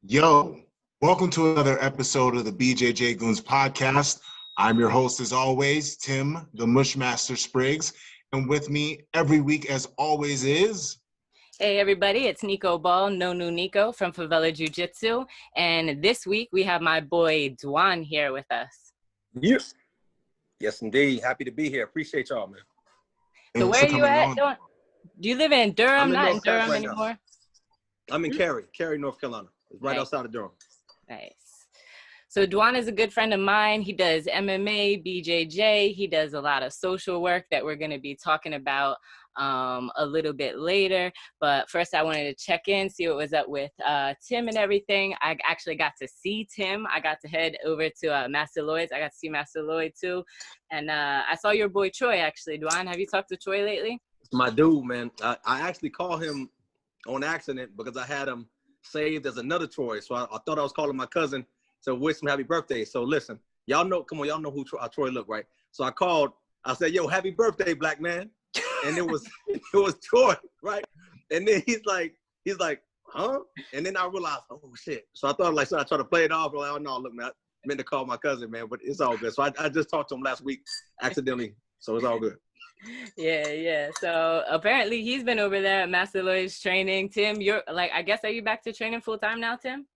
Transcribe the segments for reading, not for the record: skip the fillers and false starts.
Yo, welcome to another episode of the BJJ GOONS podcast. I'm your host, as always, Tim, the Mushmaster Spriggs. And with me every week, as always, is... Hey, everybody. It's Nico Ball, No New Nico from Favela Jiu-Jitsu. And this week, we have my boy, D'Juan, here with us. Yes. Yes, indeed. Happy to be here. Appreciate y'all, man. So where are you at, D'Juan? Do you live in Durham? Not in Durham right anymore? Now. I'm in Cary, North Carolina. It's right outside of Durham. Nice. So D'Juan is a good friend of mine. He does MMA, BJJ. He does a lot of social work that we're going to be talking about a little bit later. But first, I wanted to check in, see what was up with Tim and everything. I actually got to see Tim. I got to head over to Master Lloyd's. I got to see Master Lloyd too. And I saw your boy Troy, actually. D'Juan, have you talked to Troy lately? It's my dude, man. I actually called him on accident because I had him saved as another Troy. So I thought I was calling my cousin to wish him happy birthday. So listen, y'all know who Troy look, right? So I called. I said, "Yo, happy birthday, black man." And it was Troy, right? And then he's like, huh? And then I realized, oh shit. So I thought should I try to play it off? Like, oh no, look, man, I meant to call my cousin, man, but it's all good. So I just talked to him last week accidentally, so it's all good. Yeah. So apparently he's been over there at Master Lloyd's training. Tim, you're are you back to training full time now, Tim?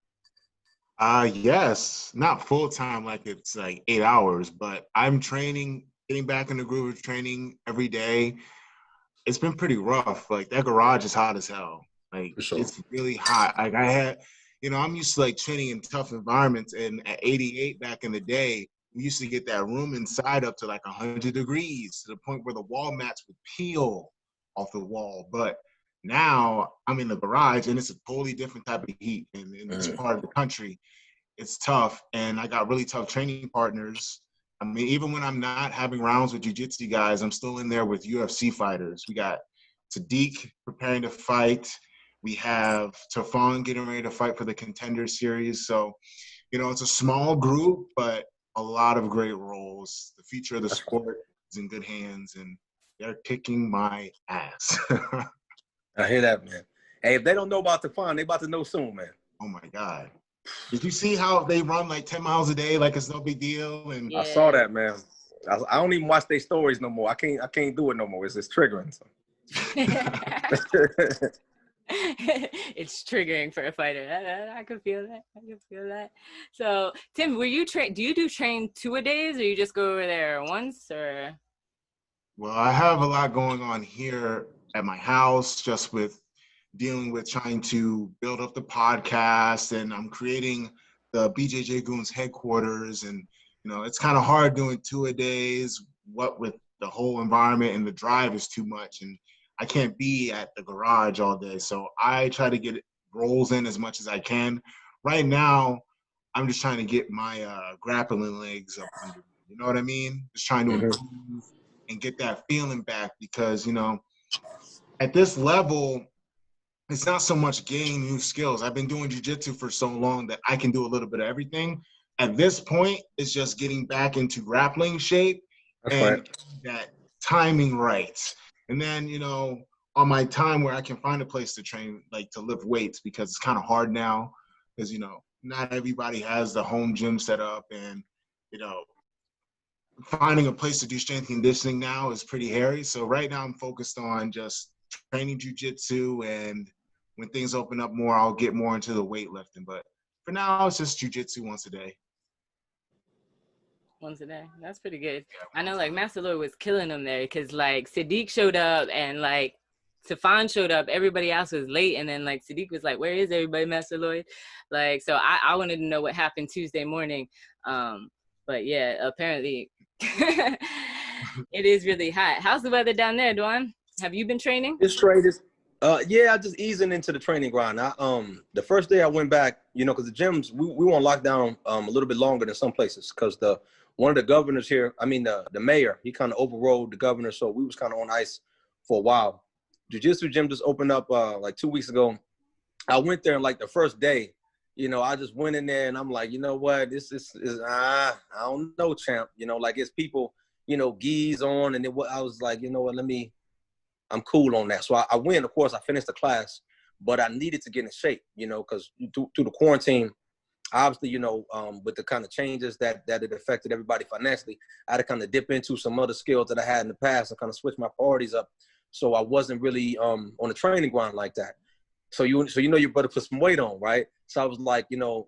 Yes, not full time, like it's like 8 hours, but I'm training, getting back in the groove of training every day. It's been pretty rough. Like that garage is hot as hell. Like It's really hot. Like I'm used to like training in tough environments, and at 88 back in the day, we used to get that room inside up to like 100 degrees to the point where the wall mats would peel off the wall. But now I'm in the garage and it's a totally different type of heat. And in this part of the country, it's tough. And I got really tough training partners. I mean, even when I'm not having rounds with jiu-jitsu guys, I'm still in there with UFC fighters. We got Sadiq preparing to fight. We have Tafon getting ready to fight for the Contender Series. So, it's a small group, but a lot of great roles. The future of the sport is in good hands, and they're kicking my ass. I hear that, man. Hey, if they don't know about Tafon, they about to know soon, man. Oh my God. Did you see how they run like 10 miles a day like it's no big deal? And yeah. I saw that, man. I don't even watch their stories no more. I can't do it no more. It's just triggering. So. It's triggering for a fighter. I can feel that. So, Tim, do you train 2-a-days, or you just go over there once, or? Well, I have a lot going on here at my house, just with dealing with trying to build up the podcast, and I'm creating the BJJ GOONS headquarters, and it's kind of hard doing 2-a-days. What with the whole environment and the drive is too much, and I can't be at the garage all day. So I try to get rolls in as much as I can. Right now, I'm just trying to get my grappling legs up under. You know what I mean? Just trying to improve and get that feeling back, because, at this level, it's not so much gaining new skills. I've been doing jiu-jitsu for so long that I can do a little bit of everything. At this point, it's just getting back into grappling shape and that timing right. And then, on my time where I can find a place to train, like to lift weights, because it's kind of hard now, because, not everybody has the home gym set up, and, finding a place to do strength conditioning now is pretty hairy. So right now I'm focused on just training jiu-jitsu, and when things open up more, I'll get more into the weightlifting. But for now, it's just jiu-jitsu once a day. Once a day. That's pretty good. I know Master Lloyd was killing them there, because Sadiq showed up and Tafon showed up. Everybody else was late, and then Sadiq was like, "Where is everybody, Master Lloyd?" So I wanted to know what happened Tuesday morning. But yeah, apparently it is really hot. How's the weather down there, D'Juan? Have you been training? It's straight. Yeah, just easing into the training grind. The first day I went back, because the gyms, we were on lockdown a little bit longer than some places, because one of the governors here, the mayor, he kind of overrode the governor, so we was kind of on ice for a while. Jiu-jitsu gym just opened up 2 weeks ago. I went there, and the first day, I just went in there, and I'm like, you know what, this is I don't know, champ. It's people, gis on, and I was like, you know what, I'm cool on that. So I went, of course, I finished the class, but I needed to get in shape, you know, because through the quarantine, obviously, you know, with the kind of changes that it affected everybody financially, I had to kind of dip into some other skills that I had in the past and kind of switch my priorities up. So I wasn't really on the training ground like that. So you know you better put some weight on, right? So I was like, you know,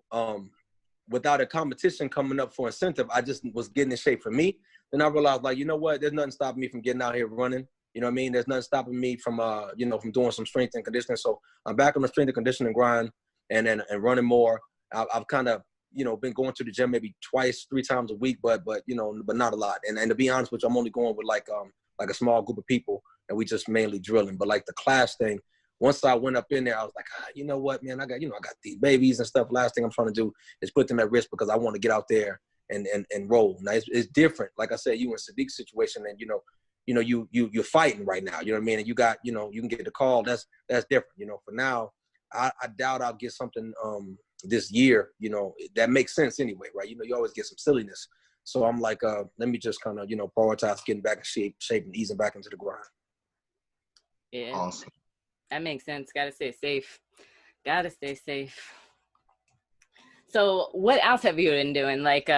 without a competition coming up for incentive, I just was getting in shape for me. Then I realized, like, you know what? There's nothing stopping me from getting out here running. You know what I mean? There's nothing stopping me from, you know, from doing some strength and conditioning. So I'm back on the strength and conditioning grind and running more. I've kind of, you know, been going to the gym maybe 2-3 times a week, but you know, but not a lot. And to be honest with you, I'm only going with like a small group of people, and we just mainly drilling. But like the class thing, once I went up in there, I was like, you know what, man, I got these babies and stuff. Last thing I'm trying to do is put them at risk because I want to get out there and roll. Now it's different. Like I said, you in Sadiq's situation, and you're fighting right now. You know what I mean? And you got, you know, you can get the call. That's different. You know, for now, I doubt I'll get something this year. You know, that makes sense anyway, right? You know, you always get some silliness. So I'm like, let me just kind of, you know, prioritize getting back in shape and easing back into the grind. Yeah. Awesome. That makes sense. Gotta stay safe. So what else have you been doing? Like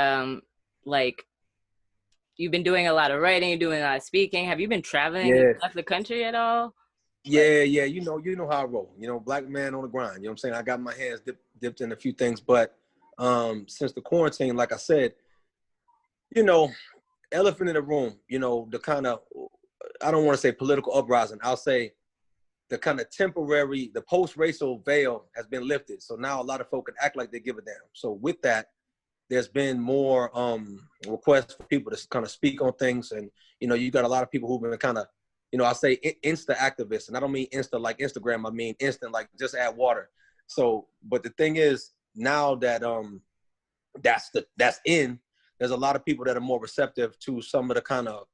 you've been doing a lot of writing, you're doing a lot of speaking. Have you been traveling? Yeah. Left the country at all? Yeah. You know how I roll. You know, black man on the grind. You know what I'm saying? I got my hands dipped in a few things, but since the quarantine, like I said, you know, elephant in the room, you know, the kind of, I don't want to say political uprising. I'll say the kind of temporary, the post-racial veil has been lifted. So now a lot of folk can act like they give a damn. So with that, there's been more requests for people to kind of speak on things. And, you know, you got a lot of people who've been kind of, you know, I say Insta activists. And I don't mean Insta like Instagram. I mean instant, like just add water. So, but the thing is now that that's in, there's a lot of people that are more receptive to some of the kind of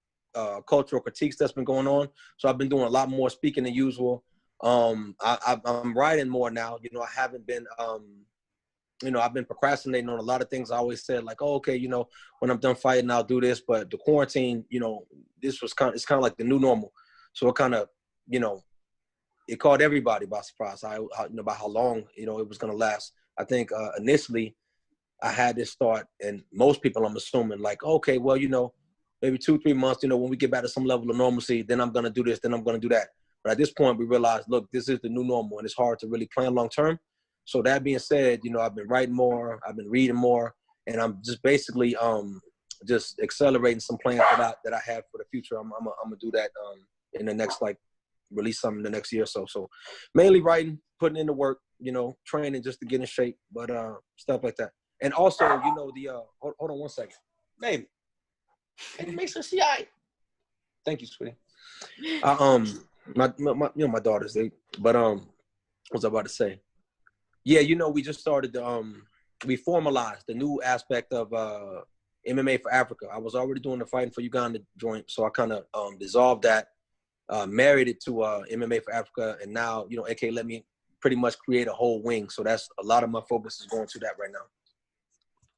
cultural critiques that's been going on. So I've been doing a lot more speaking than usual. I'm writing more now. You know, I haven't been, you know, I've been procrastinating on a lot of things. I always said like, oh, okay, you know, when I'm done fighting, I'll do this. But the quarantine, you know, it's kind of like the new normal. So it kind of, you know, it caught everybody by surprise. You know, about how long, you know, it was going to last. I think initially I had this thought, and most people, I'm assuming, like, okay, well, you know, maybe 2-3 months, you know, when we get back to some level of normalcy, then I'm going to do this, then I'm going to do that. But at this point, we realized, look, this is the new normal, and it's hard to really plan long term. So that being said, you know, I've been writing more, I've been reading more, and I'm just basically just accelerating some plans that I have for the future. I'm gonna do that in the next, like, release something in the next year or so. So mainly writing, putting in the work, you know, training just to get in shape, but stuff like that. And also, you know, the hold on one second, baby. Can you make sure she all right? Thank you, sweetie. My you know, my daughters, what was I about to say? Yeah, you know, we just started we formalized the new aspect of MMA for Africa. I was already doing the Fighting for Uganda joint, so I kind of dissolved that, married it to MMA for Africa, and now, you know, AK let me pretty much create a whole wing. So that's a lot of my focus is going to that right now.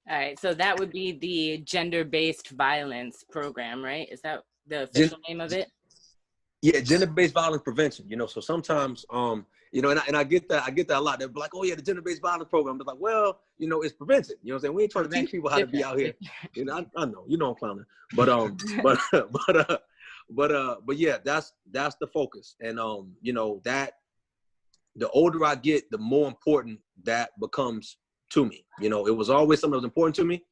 All right, so that would be the gender-based violence program, right? Is that the official name of it? Yeah, gender-based violence prevention. You know, so sometimes, you know, and I get that a lot. They're like, oh yeah, the gender-based violence program. They're like, well, you know, it's prevention. You know what I'm saying? We ain't trying to teach people how to be out here. You know, I know, you know, I'm clowning, but yeah, that's the focus. And you know, that the older I get, the more important that becomes to me. You know, it was always something that was important to me,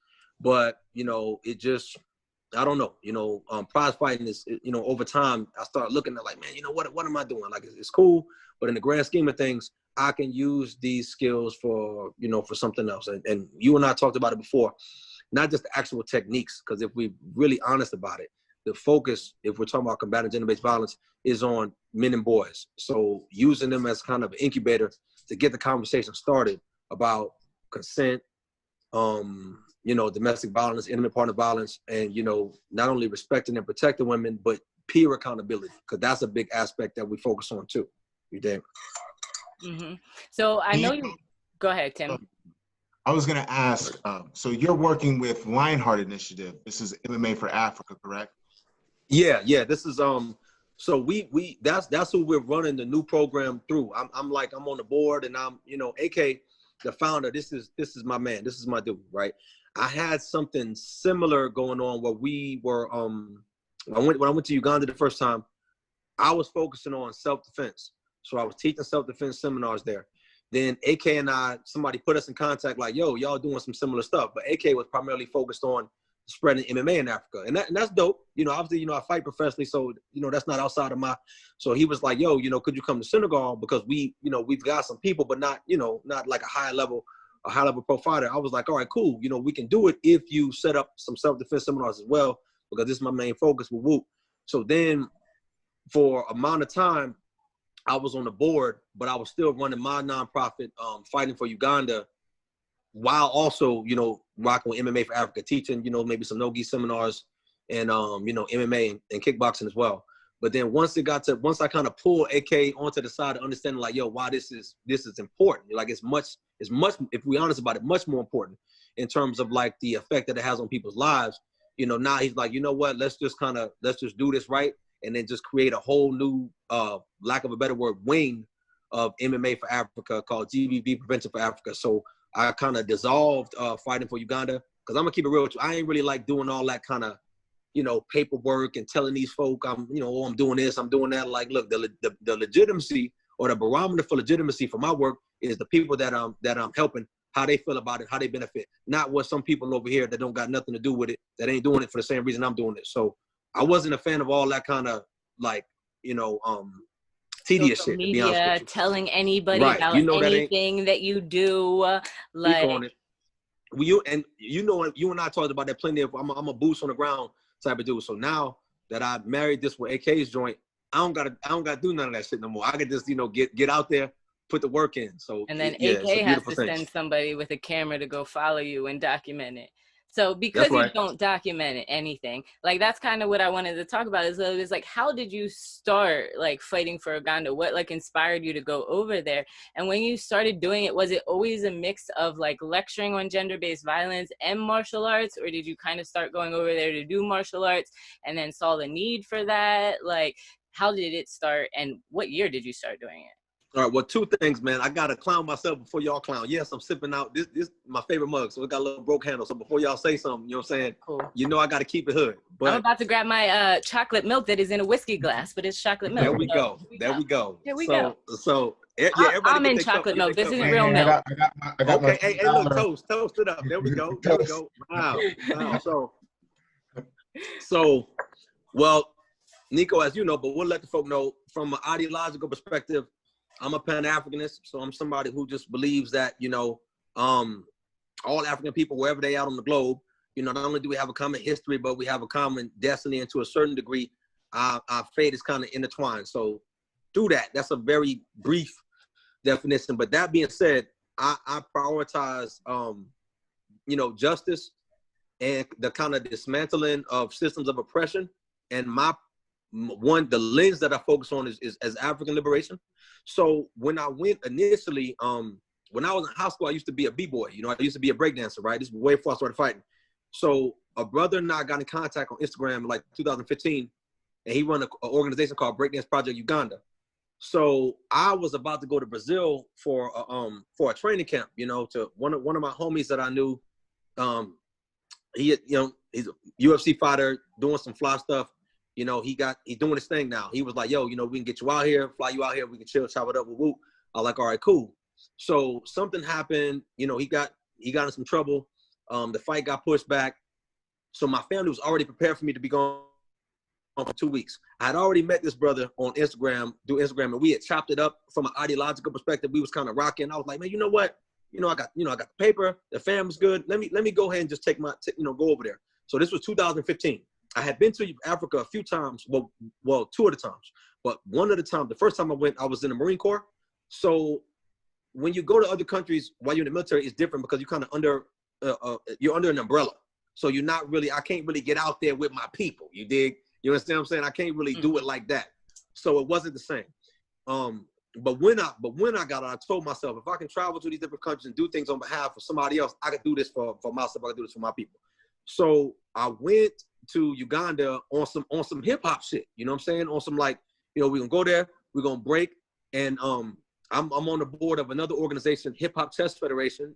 but, you know, it just, I don't know, you know, prize fighting is, you know, over time, I started looking at like, man, you know, what am I doing? Like, it's cool, but in the grand scheme of things, I can use these skills for, you know, for something else. And you and I talked about it before, not just the actual techniques, because if we're really honest about it, the focus, if we're talking about combating gender-based violence, is on men and boys. So using them as kind of an incubator to get the conversation started about consent, you know, domestic violence, intimate partner violence, and, you know, not only respecting and protecting women, but peer accountability, because that's a big aspect that we focus on too. You dig? Mm-hmm. So I know you. Go ahead, Tim. I was going to ask, so you're working with Lionheart Initiative. This is MMA for Africa, correct? Yeah. This is So that's who we're running the new program through. I'm on the board, and I'm, you know, AK, the founder. This is my man. This is my dude, right? I had something similar going on where we were when I went to Uganda the first time, I was focusing on self-defense. So I was teaching self-defense seminars there. Then AK and somebody put us in contact like, yo, y'all doing some similar stuff. But AK was primarily focused on spreading MMA in Africa. And that's dope. You know, obviously, you know, I fight professionally, so, you know, that's not outside of my, so he was like, yo, you know, could you come to Senegal? Because we, you know, we've got some people, but not, you know, not like a high level pro fighter. I was like, all right, cool. You know, we can do it if you set up some self-defense seminars as well, because this is my main focus with Whoop. So then for amount of time, I was on the board, but I was still running my nonprofit, Fighting for Uganda, while also, you know, rocking with MMA for Africa, teaching, you know, maybe some no-gi seminars and, you know, MMA and kickboxing as well. But then once I kind of pulled AK onto the side of understanding like, yo, why this is important. Like it's much, if we're honest about it, much more important in terms of like the effect that it has on people's lives. You know, now he's like, you know what, let's just do this right. And then just create a whole new, lack of a better word, wing of MMA for Africa called GBV Prevention for Africa. So I kind of dissolved Fighting for Uganda, because I'm gonna keep it real with you. I ain't really like doing all that kind of, you know, paperwork and telling these folk I'm doing this, I'm doing that. Like, look, the legitimacy or the barometer for legitimacy for my work is the people that I'm helping, how they feel about it, how they benefit, not what some people over here that don't got nothing to do with it, that ain't doing it for the same reason I'm doing it. So I wasn't a fan of all that kind of like, you know, tedious social shit. Media, to be honest with you. telling anybody Right. about anything that you do. Speak on it. You and I talked about that plenty of. I'm a boots on the ground type of dude. So now that I married this with AK's joint, I don't gotta do none of that shit no more. I can just, you know, get out there, put the work in. So and then yeah, AK has to send somebody with a camera to go follow you and document it. So because you don't document anything, like that's kind of what I wanted to talk about is like, how did you start like fighting for Uganda? What like inspired you to go over there? And when you started doing it, was it always a mix of like lecturing on gender-based violence and martial arts? Or did you kind of start going over there to do martial arts and then saw the need for that? Like, how did it start and what year did you start doing it? All right, well, two things, man. I gotta clown myself before y'all clown. Yes, I'm sipping out. This is my favorite mug, so it got a little broke handle. So before y'all say something, you know what I'm saying? Cool. You know I gotta keep it hood. But I'm about to grab my chocolate milk that is in a whiskey glass, but it's chocolate milk. There we go. Here we go. So yeah, I'm in chocolate milk. This isn't real milk. I got okay, hey, look, toast it up. There we go. Wow. So, well, Nico, as you know, but we'll let the folk know from an ideological perspective, I'm a Pan-Africanist, so I'm somebody who just believes that, you know, all African people, wherever they are on the globe, you know, not only do we have a common history, but we have a common destiny, and to a certain degree, our fate is kind of intertwined. So through that, that's a very brief definition. But that being said, I prioritize, you know, justice and the kind of dismantling of systems of oppression. And the lens that I focus on is as African liberation. So when I went initially, when I was in high school, I used to be a b-boy. You know, I used to be a breakdancer, right? This was way before I started fighting. So a brother and I got in contact on Instagram in like 2015, and he run an organization called Breakdance Project Uganda. So I was about to go to Brazil for a training camp, you know, to one of my homies that I knew. He's a UFC fighter doing some fly stuff. You know, he's doing his thing now. He was like, yo, you know, we can get you out here, fly you out here. We can chill, chop it up with Whoop. I was like, all right, cool. So something happened. You know, he got in some trouble. The fight got pushed back. So my family was already prepared for me to be gone for 2 weeks. I had already met this brother on Instagram, and we had chopped it up from an ideological perspective. We was kind of rocking. I was like, man, you know what? I got the paper. The fam's good. Let me go ahead and just take go over there. So this was 2015. I had been to Africa a few times, well, two of the times. But one of the times, the first time I went, I was in the Marine Corps. So when you go to other countries while you're in the military, it's different because you're kind of you're under an umbrella. So you're not really, I can't really get out there with my people. You dig? You understand what I'm saying? I can't really do it like that. So it wasn't the same. But when I got out, I told myself, if I can travel to these different countries and do things on behalf of somebody else, I could do this for myself. I could do this for my people. So I went to Uganda on some hip hop shit. You know what I'm saying? On some like, You know, we're gonna go there, we're gonna break, and I'm on the board of another organization, Hip Hop Chess Federation.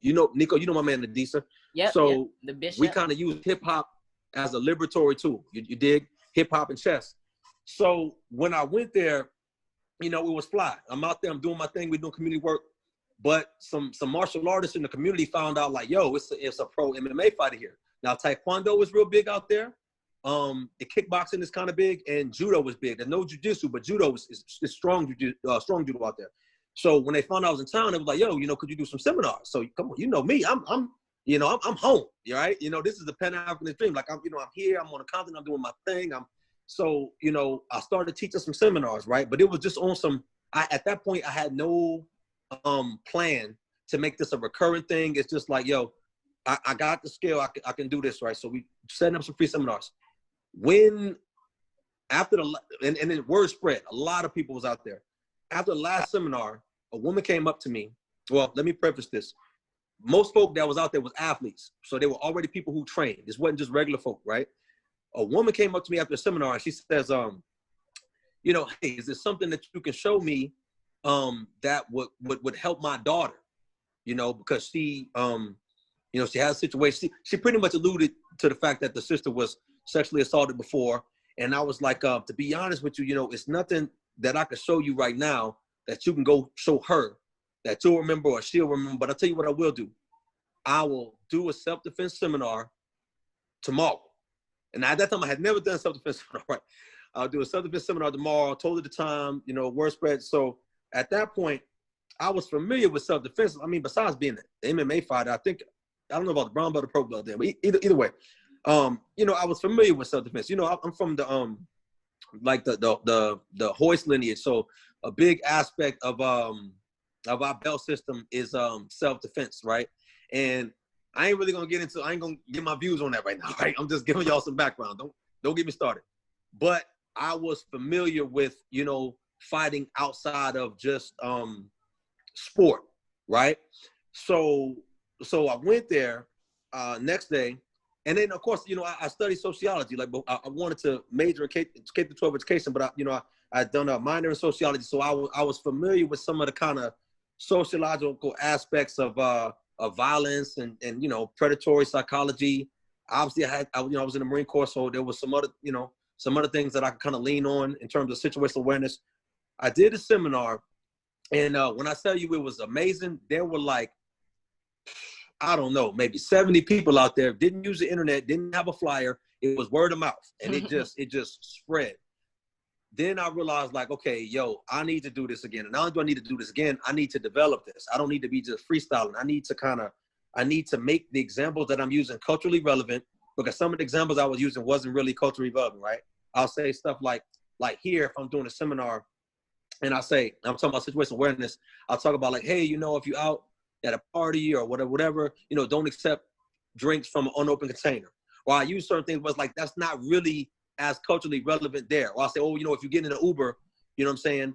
You know, Nico, you know my man Nadisa. Yep. So The bishop. we kind of use hip hop as a liberatory tool. You dig? Hip hop and chess. So when I went there, you know, it was fly. I'm out there, I'm doing my thing, we're doing community work. But some martial artists in the community found out like, yo, it's a pro MMA fighter here. Now Taekwondo is real big out there. The kickboxing is kind of big, and judo was big. There's no jiu-jitsu, but judo is strong judo out there. So when they found out I was in town, they was like, yo, you know, could you do some seminars? So come on, you know me, I'm home, right? You know, this is the Pan-Africanist dream. Like I'm here, I'm on the continent, I'm doing my thing. So, you know, I started teaching some seminars, right? But it was just on some, at that point, I had no plan to make this a recurrent thing. It's just like, yo, I got the skill, I can do this, right? So we setting up some free seminars. And then word spread, a lot of people was out there. After the last seminar, a woman came up to me. Well, let me preface this. Most folk that was out there was athletes. So they were already people who trained. This wasn't just regular folk, right? A woman came up to me after the seminar and she says, you know, hey, is there something that you can show me that would help my daughter? You know, because she, you know, she has a situation. She pretty much alluded to the fact that the sister was sexually assaulted before. And I was like, to be honest with you, you know, it's nothing that I can show you right now that you can go show her that you'll remember or she'll remember. But I'll tell you what I will do. I will do a self-defense seminar tomorrow. And at that time, I had never done a self-defense seminar, right? I'll do a self-defense seminar tomorrow. I told her the time, you know, word spread. So at that point, I was familiar with self-defense. I mean, besides being an MMA fighter, I don't know about the brown belt or pro belt there, but either way, you know, I was familiar with self-defense. You know, I'm from the like the Hoist lineage. So a big aspect of our belt system is self-defense, right? And I ain't gonna get my views on that right now, right? I'm just giving y'all some background. Don't get me started. But I was familiar with, you know, fighting outside of just sport, right? So I went there next day. And then, of course, you know, I studied sociology. Like, I wanted to major in K-12 education, but I'd done a minor in sociology. So I was familiar with some of the kind of sociological aspects of violence and you know, predatory psychology. Obviously, I was in the Marine Corps, so there was some other things that I could kind of lean on in terms of situational awareness. I did a seminar, and when I tell you it was amazing, there were like, I don't know, maybe 70 people out there, didn't use the internet, didn't have a flyer. It was word of mouth, and it just spread. Then I realized, like, okay, yo, I need to do this again. And not only do I need to do this again, I need to develop this. I don't need to be just freestyling. I need to make the examples that I'm using culturally relevant, because some of the examples I was using wasn't really culturally relevant, right? I'll say stuff like here, if I'm doing a seminar and I'm talking about situational awareness, I'll talk about like, hey, you know, if you're out at a party or whatever, you know, don't accept drinks from an unopened container. Or I use certain things, but it's like, that's not really as culturally relevant there. Or I'll say, oh, you know, if you get in an Uber, you know what I'm saying?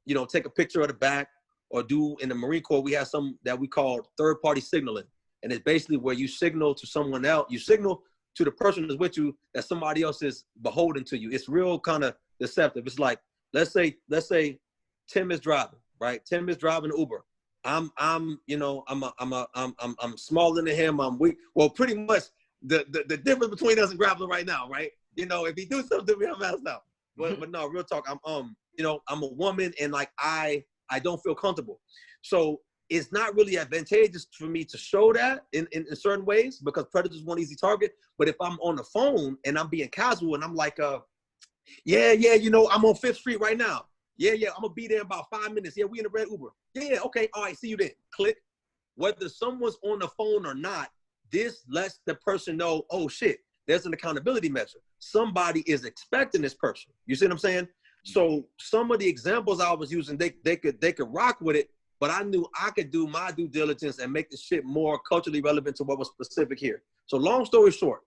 You know, take a picture of the back, or do in the Marine Corps, we have some that we call third-party signaling. And it's basically where you signal to someone else, you signal to the person that's with you that somebody else is beholden to you. It's real kind of deceptive. It's like, let's say Tim is driving, right? Tim is driving Uber. I'm smaller than him. I'm weak. Well, pretty much the difference between us and grappling right now, right? You know, if he do something to me, I'm asked out. But no, real talk. I'm a woman, and like I don't feel comfortable. So it's not really advantageous for me to show that in certain ways, because predators want easy target. But if I'm on the phone and I'm being casual and I'm like, yeah, you know, I'm on 5th Street right now. Yeah, I'm gonna be there in about 5 minutes. Yeah, we in the red Uber. Yeah, okay, all right, see you then. Click. Whether someone's on the phone or not, this lets the person know, oh shit, there's an accountability measure. Somebody is expecting this person. You see what I'm saying? So some of the examples I was using, they could rock with it, but I knew I could do my due diligence and make the shit more culturally relevant to what was specific here. So long story short,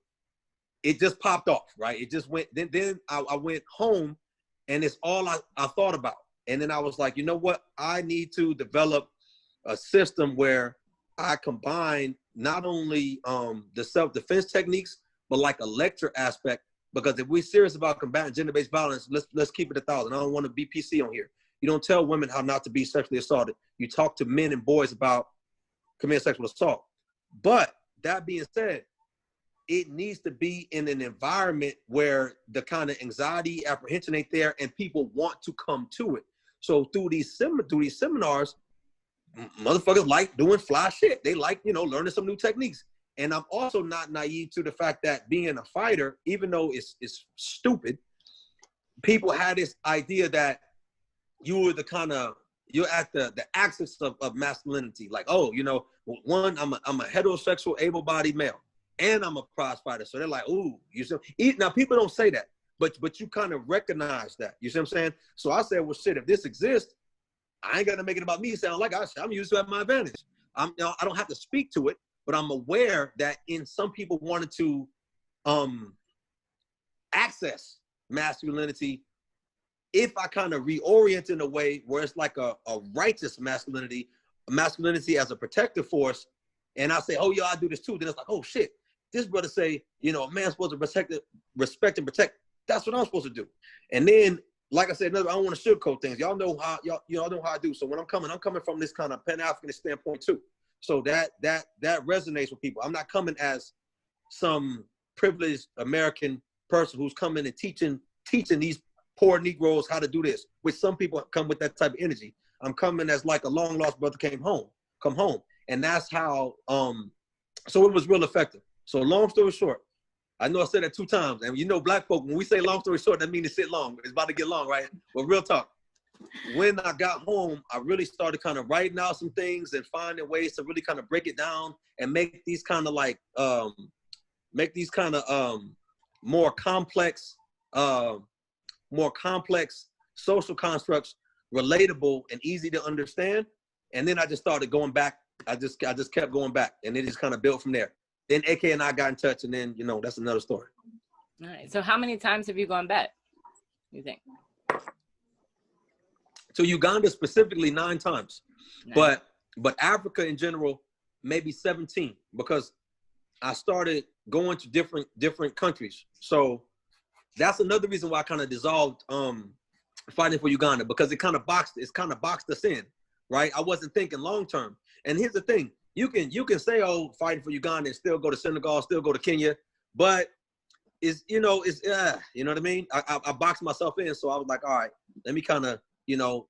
it just popped off, right? It just went, then I went home, and it's all I thought about. And then I was like, you know what? I need to develop a system where I combine not only the self-defense techniques, but like a lecture aspect Because if we're serious about combating gender-based violence, let's keep it 1,000. I don't want to be PC on here. You don't tell women how not to be sexually assaulted. You talk to men and boys about committing sexual assault. But that being said, it needs to be in an environment where the kind of anxiety, apprehension ain't there, and people want to come to it. So through these seminars, motherfuckers like doing fly shit. They like, learning some new techniques. And I'm also not naive to the fact that being a fighter, even though it's stupid, people had this idea that you're at the axis of masculinity. Like, oh, one, I'm a heterosexual, able-bodied male, and I'm a prize fighter. So they're like, ooh, you see. Now people don't say that, but you kind of recognize that. You see what I'm saying? So I said, well, shit, if this exists, I ain't gonna make it about me. Sound like I'm used to have my advantage. I don't have to speak to it, but I'm aware that some people wanted to access masculinity. If I kind of reorient in a way where it's like a righteous masculinity as a protective force, and I say, oh, yeah, I do this too, then it's like, oh, shit. This brother say, a man's supposed to respect and protect. That's what I'm supposed to do. And then, like I said, I don't want to sugarcoat things. Y'all know how I do. So when I'm coming from this kind of Pan-Africanist standpoint too. So that resonates with people. I'm not coming as some privileged American person who's coming and teaching these poor Negroes how to do this, which some people come with that type of energy. I'm coming as like a long lost brother come home. And that's how, so it was real effective. So long story short, I know I said that 2 times. And black folk, when we say long story short, that means it's long. It's about to get long, right? But real talk. When I got home, I really started kind of writing out some things and finding ways to really kind of break it down and make these kind of like, more complex social constructs relatable and easy to understand. And then I just started going back. I just kept going back, and it just kind of built from there. Then AK and I got in touch, and then that's another story. All right. So how many times have you gone back, you think? To Uganda specifically 9 times. Nice. But Africa in general, maybe 17, because I started going to different countries. So that's another reason why I kind of dissolved fighting for Uganda, because it kind of boxed us in, right? I wasn't thinking long term. And here's the thing: you can say, oh, fighting for Uganda and still go to Senegal, still go to Kenya, but it's you know what I mean? I boxed myself in, so I was like, all right, let me kind of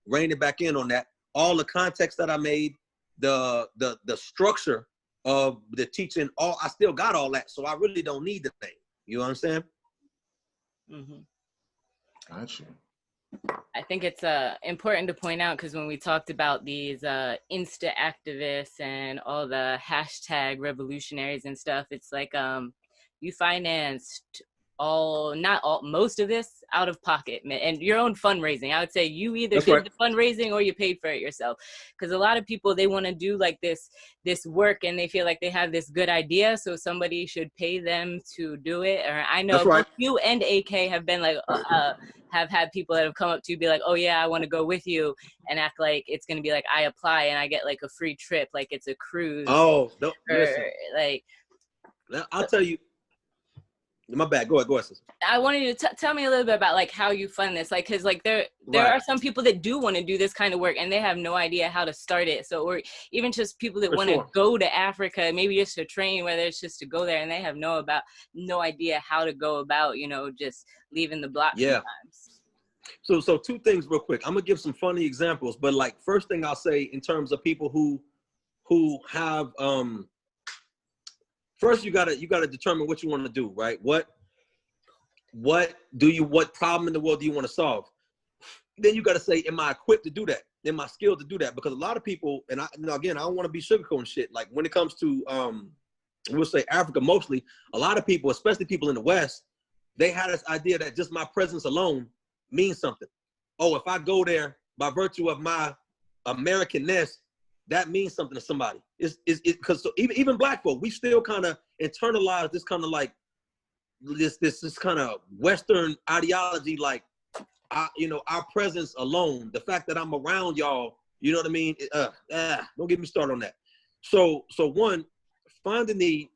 rein it back in on that. All the context that I made, the structure of the teaching, I still got all that, so I really don't need the thing. You understand? Mm-hmm. Gotcha. I think it's important to point out, because when we talked about these Insta activists and all the hashtag revolutionaries and stuff, it's like you financed most of this out of pocket and your own fundraising. I would say you either did the fundraising or you paid for it yourself, because a lot of people, they want to do like this work and they feel like they have this good idea, so somebody should pay them to do it. Or I know both you and AK have been like have had people that have come up to you, be like, oh yeah, I want to go with you, and act like it's going to be like I apply and I get like a free trip, like it's a cruise. Oh, no, listen. Like, I'll tell you. My bad. Go ahead, sister. I wanted you to tell me a little bit about like how you fund this, like, because like there are some people that do want to do this kind of work and they have no idea how to start it. So, or even just people that want to go to Africa, maybe just to train, whether it's just to go there, and they have no idea how to go about, just leaving the block. Yeah. Sometimes. So 2 things real quick. I'm gonna give some funny examples, but like first thing I'll say in terms of people who have first, you gotta determine what you want to do, right? What problem in the world do you want to solve? Then you got to say, am I equipped to do that? Am I skilled to do that? Because a lot of people, and again, I don't want to be sugarcoating shit. Like when it comes to, we'll say Africa mostly, a lot of people, especially people in the West, they had this idea that just my presence alone means something. Oh, if I go there by virtue of my Americanness, that means something to somebody. It's because so even black folk, we still kind of internalize this kind of like this kind of Western ideology, like our presence alone, the fact that I'm around y'all, you know what I mean? Don't get me started on that. So one, find the need,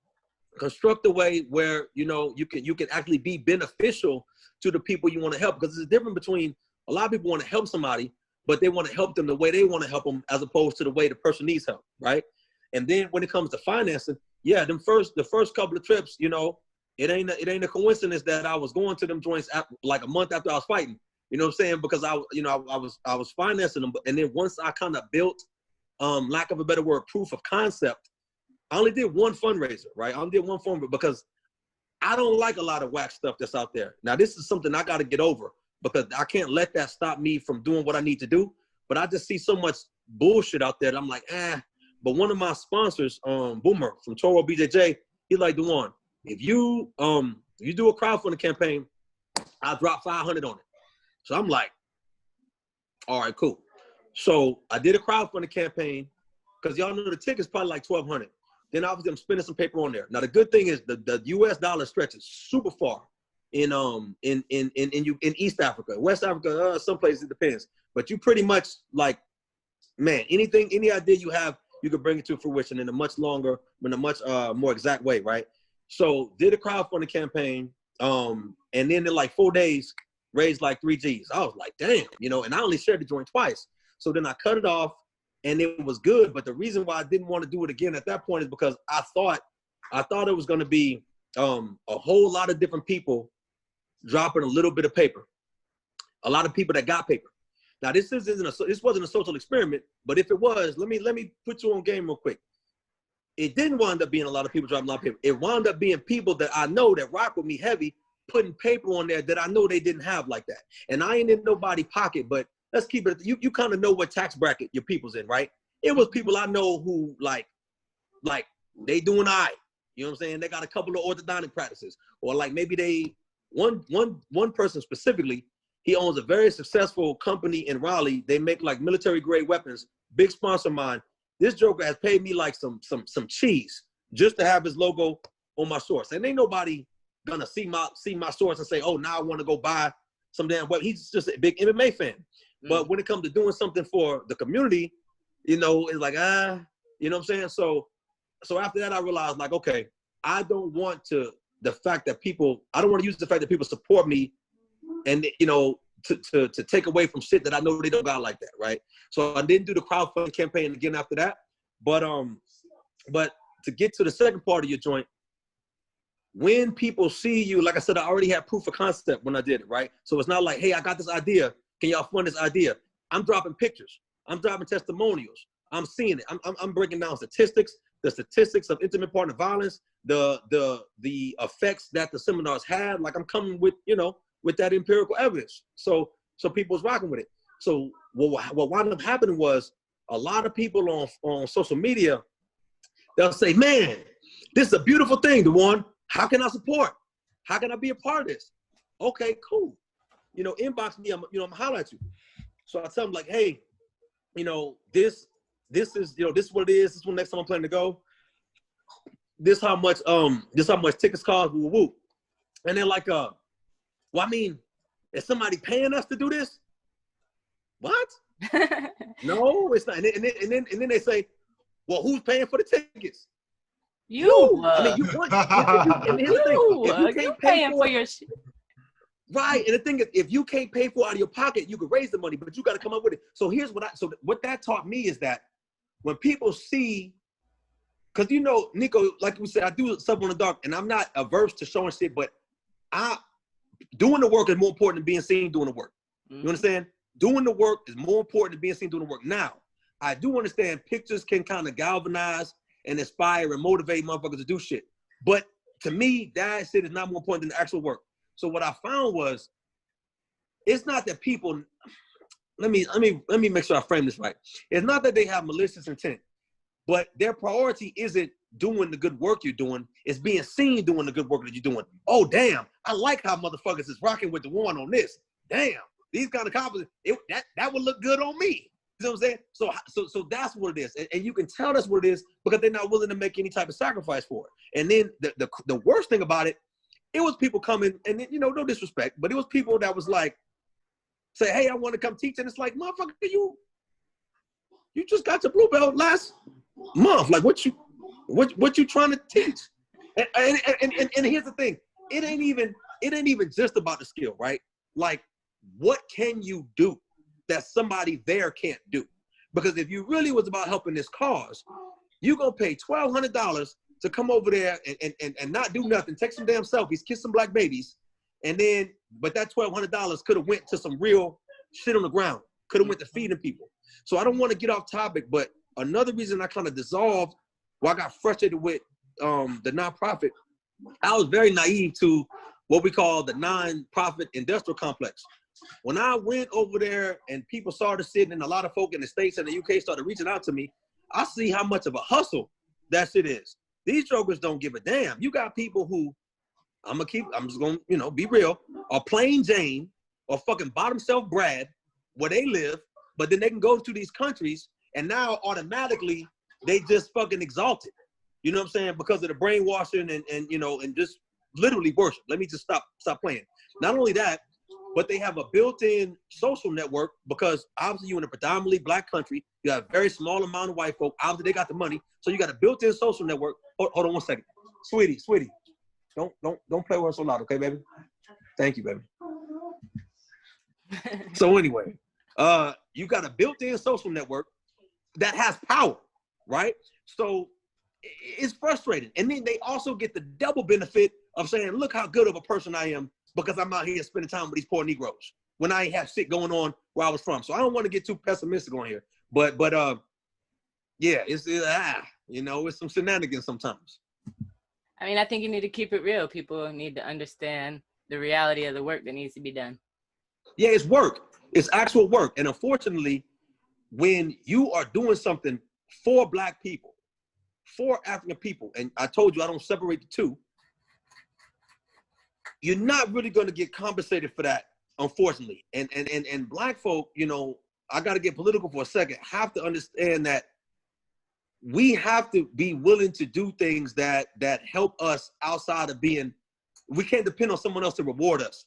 construct a way where, you know, you can actually be beneficial to the people you want to help. Because there's a difference between, a lot of people want to help somebody, but they want to help them the way they want to help them, as opposed to the way the person needs help, right? And then when it comes to financing, yeah, the first couple of trips, you know, it ain't a coincidence that I was going to them joints like a month after I was fighting. You know what I'm saying? Because I was financing them, and then once I kind of built, lack of a better word, proof of concept, I only did one fundraiser, right? I only did one fundraiser because I don't like a lot of whack stuff that's out there. Now, this is something I got to get over, because I can't let that stop me from doing what I need to do. But I just see so much bullshit out there that I'm like, But one of my sponsors, Boomer from Toro BJJ, he's like, D'Juan, if you do a crowdfunding campaign, I'll drop 500 on it. So I'm like, all right, cool. So I did a crowdfunding campaign, because y'all know the ticket's probably like $1,200. Then obviously I'm spending some paper on there. Now the good thing is the US dollar stretches super far in East Africa. West Africa, some places it depends. But you pretty much, like, man, any idea you have, you can bring it to fruition in a much more exact way, right? So did a crowdfunding campaign, and then in like 4 days, raised like 3 G's. I was like, damn, you know, and I only shared the joint twice. So then I cut it off, and it was good. But the reason why I didn't want to do it again at that point is because I thought it was going to be a whole lot of different people dropping a little bit of paper. A lot of people that got paper. Now this wasn't a social experiment, but if it was, let me put you on game real quick. It didn't wind up being a lot of people dropping a lot of paper. It wound up being people that I know that rock with me heavy, putting paper on there that I know they didn't have like that. And I ain't in nobody's pocket, but let's keep it. You kind of know what tax bracket your people's in, right? It was people I know who like they doing all right. You know what I'm saying? They got a couple of orthodontic practices, or like maybe one person specifically, he owns a very successful company in Raleigh. They make like military grade weapons. Big sponsor of mine. This joker has paid me like some cheese just to have his logo on my shorts. And ain't nobody gonna see my shorts and say, oh, now I want to go buy some damn weapon. He's just a big MMA fan. But when it comes to doing something for the community, you know, it's like, you know what I'm saying? So after that, I realized, like, okay, I don't want to use the fact that people support me and, you know, to take away from shit that I know they don't got like that, right? So I didn't do the crowdfunding campaign again after that. But to get to the second part of your joint, when people see you, like I said, I already had proof of concept when I did it, right? So it's not like, hey, I got this idea. Can y'all fund this idea? I'm dropping pictures. I'm dropping testimonials. I'm seeing it. I'm breaking down statistics, the statistics of intimate partner violence, the effects that the seminars had. Like, I'm coming with, you know, with that empirical evidence. So people was rocking with it. So what wound up happening was, a lot of people on social media, they'll say, man, this is a beautiful thing, D'Juan. How can I support? How can I be a part of this? Okay, cool. You know, inbox me, I'm gonna holler at you. So I tell them, like, hey, you know, this is, you know, this is what it is. This is when next time I'm planning to go. This how much tickets cost, woo woo. And they're like, well, I mean, is somebody paying us to do this? What? No, it's not. And then they say, well, who's paying for the tickets? You. I mean, you want. And here's the thing. If you can't pay for your shit. Right. And the thing is, if you can't pay for it out of your pocket, you can raise the money, but you got to come up with it. So here's what that taught me is that when people see, because, you know, Nico, like we said, I do stuff on the dark, and I'm not averse to showing shit, but doing the work is more important than being seen doing the work. Mm-hmm. You understand? Doing the work is more important than being seen doing the work. Now, I do understand pictures can kind of galvanize and inspire and motivate motherfuckers to do shit. But to me, that shit is not more important than the actual work. So what I found was, it's not that people, let me make sure I frame this right. It's not that they have malicious intent, but their priority isn't doing the good work you're doing. It's being seen doing the good work that you're doing. Oh, damn, I like how motherfuckers is rocking with D'Juan on this. Damn, these kind of compliments, that would look good on me. You know what I'm saying? So that's what it is. And you can tell that's what it is because they're not willing to make any type of sacrifice for it. And then the worst thing about it was people coming, and then, you know, no disrespect, but it was people that was like, say, hey, I want to come teach. And it's like, motherfucker, you just got your blue belt last month. Like, what you trying to teach? And here's the thing. It ain't even just about the skill, right? Like, what can you do that somebody there can't do? Because if you really was about helping this cause, you gonna pay $1,200 to come over there and not do nothing, take some damn selfies, kiss some black babies, and then, but that $1,200 could have went to some real shit on the ground, could have went to feeding people. So I don't want to get off topic, but another reason I kind of dissolved, I got frustrated with the nonprofit, I was very naive to what we call the nonprofit industrial complex. When I went over there and people started sitting, and a lot of folk in the States and the UK started reaching out to me, I see how much of a hustle that shit is. These jokers don't give a damn. You got people who, I'm just gonna, be real, are plain Jane or fucking bottom shelf Brad where they live, but then they can go to these countries and now automatically they just fucking exalted. You know what I'm saying? Because of the brainwashing and just literally worship. Let me just stop playing. Not only that, but they have a built-in social network because obviously you're in a predominantly black country. You have a very small amount of white folk. Obviously they got the money. So you got a built-in social network. Hold on one second. Sweetie. Don't play with her so loud, okay, baby? Thank you, baby. So anyway, you got a built-in social network that has power, right? So it's frustrating. And then they also get the double benefit of saying, look how good of a person I am because I'm out here spending time with these poor Negroes when I ain't have shit going on where I was from. So I don't want to get too pessimistic on here. But yeah, it's some shenanigans sometimes. I mean, I think you need to keep it real. People need to understand the reality of the work that needs to be done. Yeah, it's work. It's actual work. And unfortunately, when you are doing something for black people, for African people, and I told you I don't separate the two, you're not really going to get compensated for that, unfortunately. And black folk, I got to get political for a second, have to understand that we have to be willing to do things that help us outside of being, we can't depend on someone else to reward us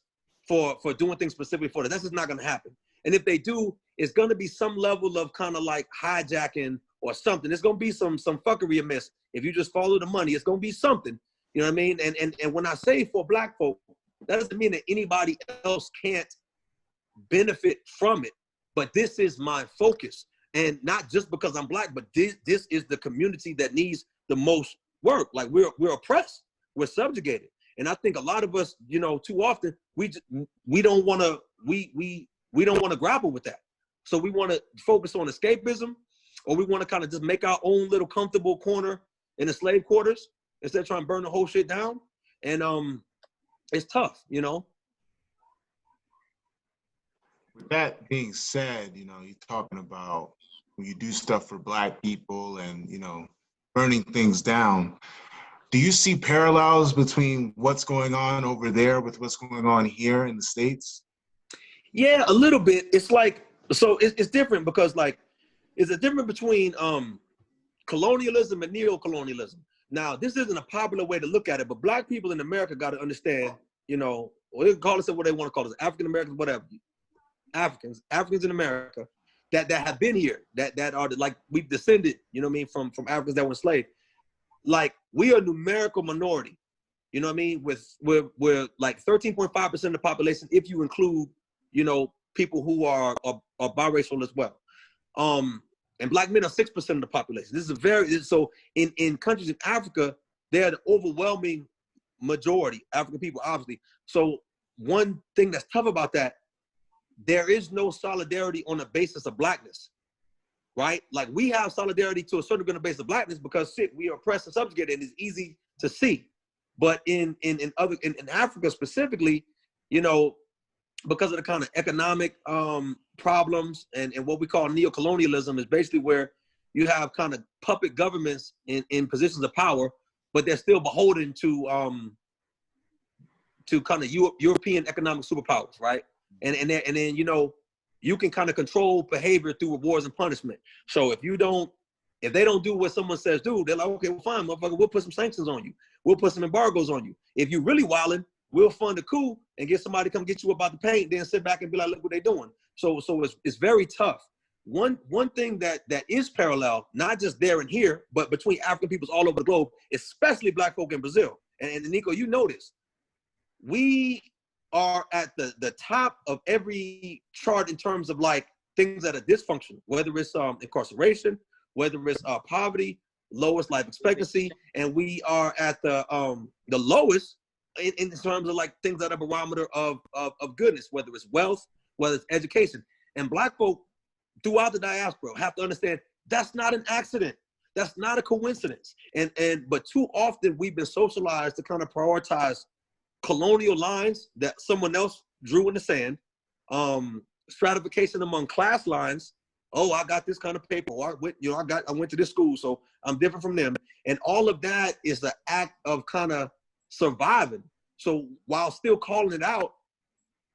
for doing things specifically for us. That's just not going to happen. And if they do, it's going to be some level of kind of like hijacking or something. There's going to be some fuckery amiss. If you just follow the money, it's going to be something. You know what I mean? And when I say for black folk, that doesn't mean that anybody else can't benefit from it. But this is my focus. And not just because I'm black, but this is the community that needs the most work. Like we're oppressed, we're subjugated. And I think a lot of us, too often, we don't want to grapple with that. So we want to focus on escapism, or we want to kind of just make our own little comfortable corner in the slave quarters instead of trying to burn the whole shit down. And it's tough, With that being said, you're talking about when you do stuff for black people and, burning things down. Do you see parallels between what's going on over there with what's going on here in the States? Yeah, a little bit. It's like, so it's different because like, it's a difference between colonialism and neo-colonialism. Now, this isn't a popular way to look at it, but black people in America got to understand, or they can call us what they want to call us, African Americans, whatever. Africans in America that have been here, that are like we've descended, from Africans that were enslaved. Like we are a numerical minority, we're like 13.5% of the population if you include, people who are biracial as well. And black men are 6% of the population. This is so in countries in Africa, they're the overwhelming majority, African people, obviously. So one thing that's tough about that, there is no solidarity on the basis of blackness, right? Like we have solidarity to a certain degree on the basis of blackness because we are oppressed and subjugated and it's easy to see. But in Africa specifically, because of the kind of economic problems and what we call neo-colonialism is basically where you have kind of puppet governments in positions of power, but they're still beholden to kind of European economic superpowers, right? And then you can kind of control behavior through rewards and punishment. So if they don't do what someone says do, they're like, okay, well, fine, motherfucker, we'll put some sanctions on you. We'll put some embargoes on you. If you really wildin', we'll fund a coup and get somebody to come get you about the paint, then sit back and be like, look what they're doing. So it's very tough. one thing that is parallel, not just there and here, but between African peoples all over the globe, especially Black folk in Brazil. And Nico, you know this. We are at the top of every chart in terms of like things that are dysfunctional, whether it's incarceration, whether it's poverty, lowest life expectancy, and we are at the lowest in terms of like things that are barometer of goodness, whether it's wealth, whether it's education. And Black folk throughout the diaspora have to understand that's not an accident. That's not a coincidence. But too often we've been socialized to kind of prioritize colonial lines that someone else drew in the sand, stratification among class lines. Oh, I got this kind of paper. Or I went to this school, so I'm different from them. And all of that is the act of kind of surviving. So while still calling it out,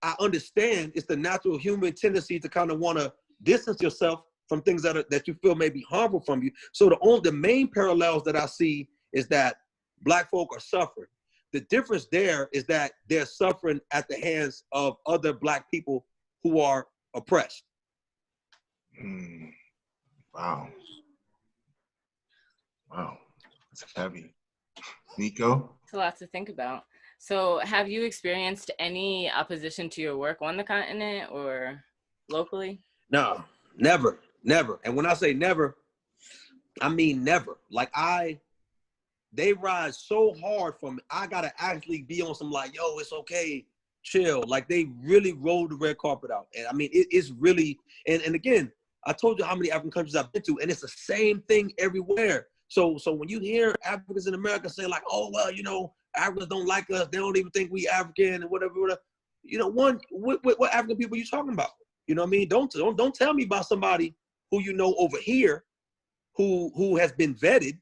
I understand it's the natural human tendency to kind of want to distance yourself from things that you feel may be harmful from you. So the main parallels that I see is that Black folk are suffering. The difference there is that they're suffering at the hands of other Black people who are oppressed. Wow. Wow. It's heavy. Nico? It's a lot to think about. So have you experienced any opposition to your work on the continent or locally? No, never. And when I say never, I mean never. Like they rise so hard from, I gotta actually be on some like, yo, it's okay, chill. Like they really rolled the red carpet out. And I mean, it's really, and again, I told you how many African countries I've been to, and it's the same thing everywhere. So when you hear Africans in America say like, oh, well, you know, Africans don't like us, they don't even think we African and whatever. You know, what African people are you talking about? You know what I mean? Don't tell me about somebody who you know over here who has been vetted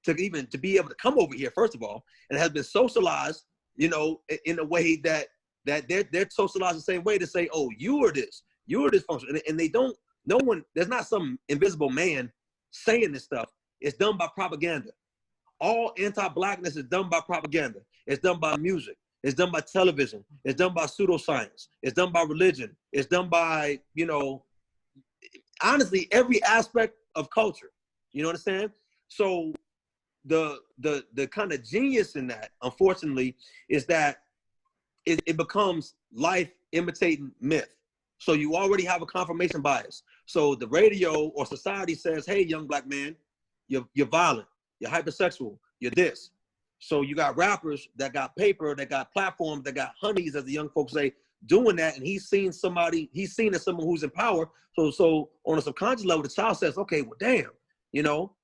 to be able to come over here, first of all, and has been socialized, you know, in a way that they're socialized the same way to say, oh, you are this function. And they don't, no one, there's not some invisible man saying this stuff. It's done by propaganda. All anti-Blackness is done by propaganda. It's done by music. It's done by television. It's done by pseudoscience. It's done by religion. It's done by, you know, honestly, every aspect of culture. You know what I'm saying? So the kind of genius in that, unfortunately, is that it becomes life imitating myth. So you already have a confirmation bias. So the radio or society says, hey, young Black man, you're violent, you're hypersexual, you're this. So you got rappers that got paper, that got platforms, that got honeys, as the young folks say, doing that. And he's seen as someone who's in power. So on a subconscious level, the child says, okay, well, damn, you know,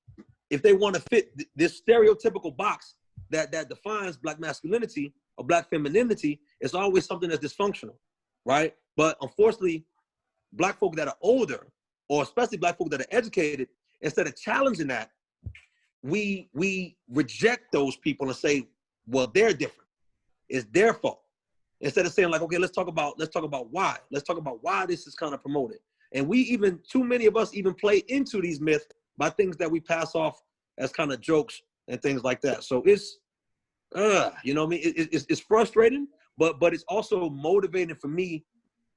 if they want to fit this stereotypical box that defines Black masculinity or Black femininity, it's always something that's dysfunctional, right? But unfortunately, Black folk that are older, or especially Black folk that are educated, instead of challenging that, we reject those people and say, well, they're different. It's their fault. Instead of saying like, okay, let's talk about why. Let's talk about why this is kind of promoted. And too many of us even play into these myths by things that we pass off as kind of jokes and things like that. So it's, you know what I mean? It's frustrating, but it's also motivating for me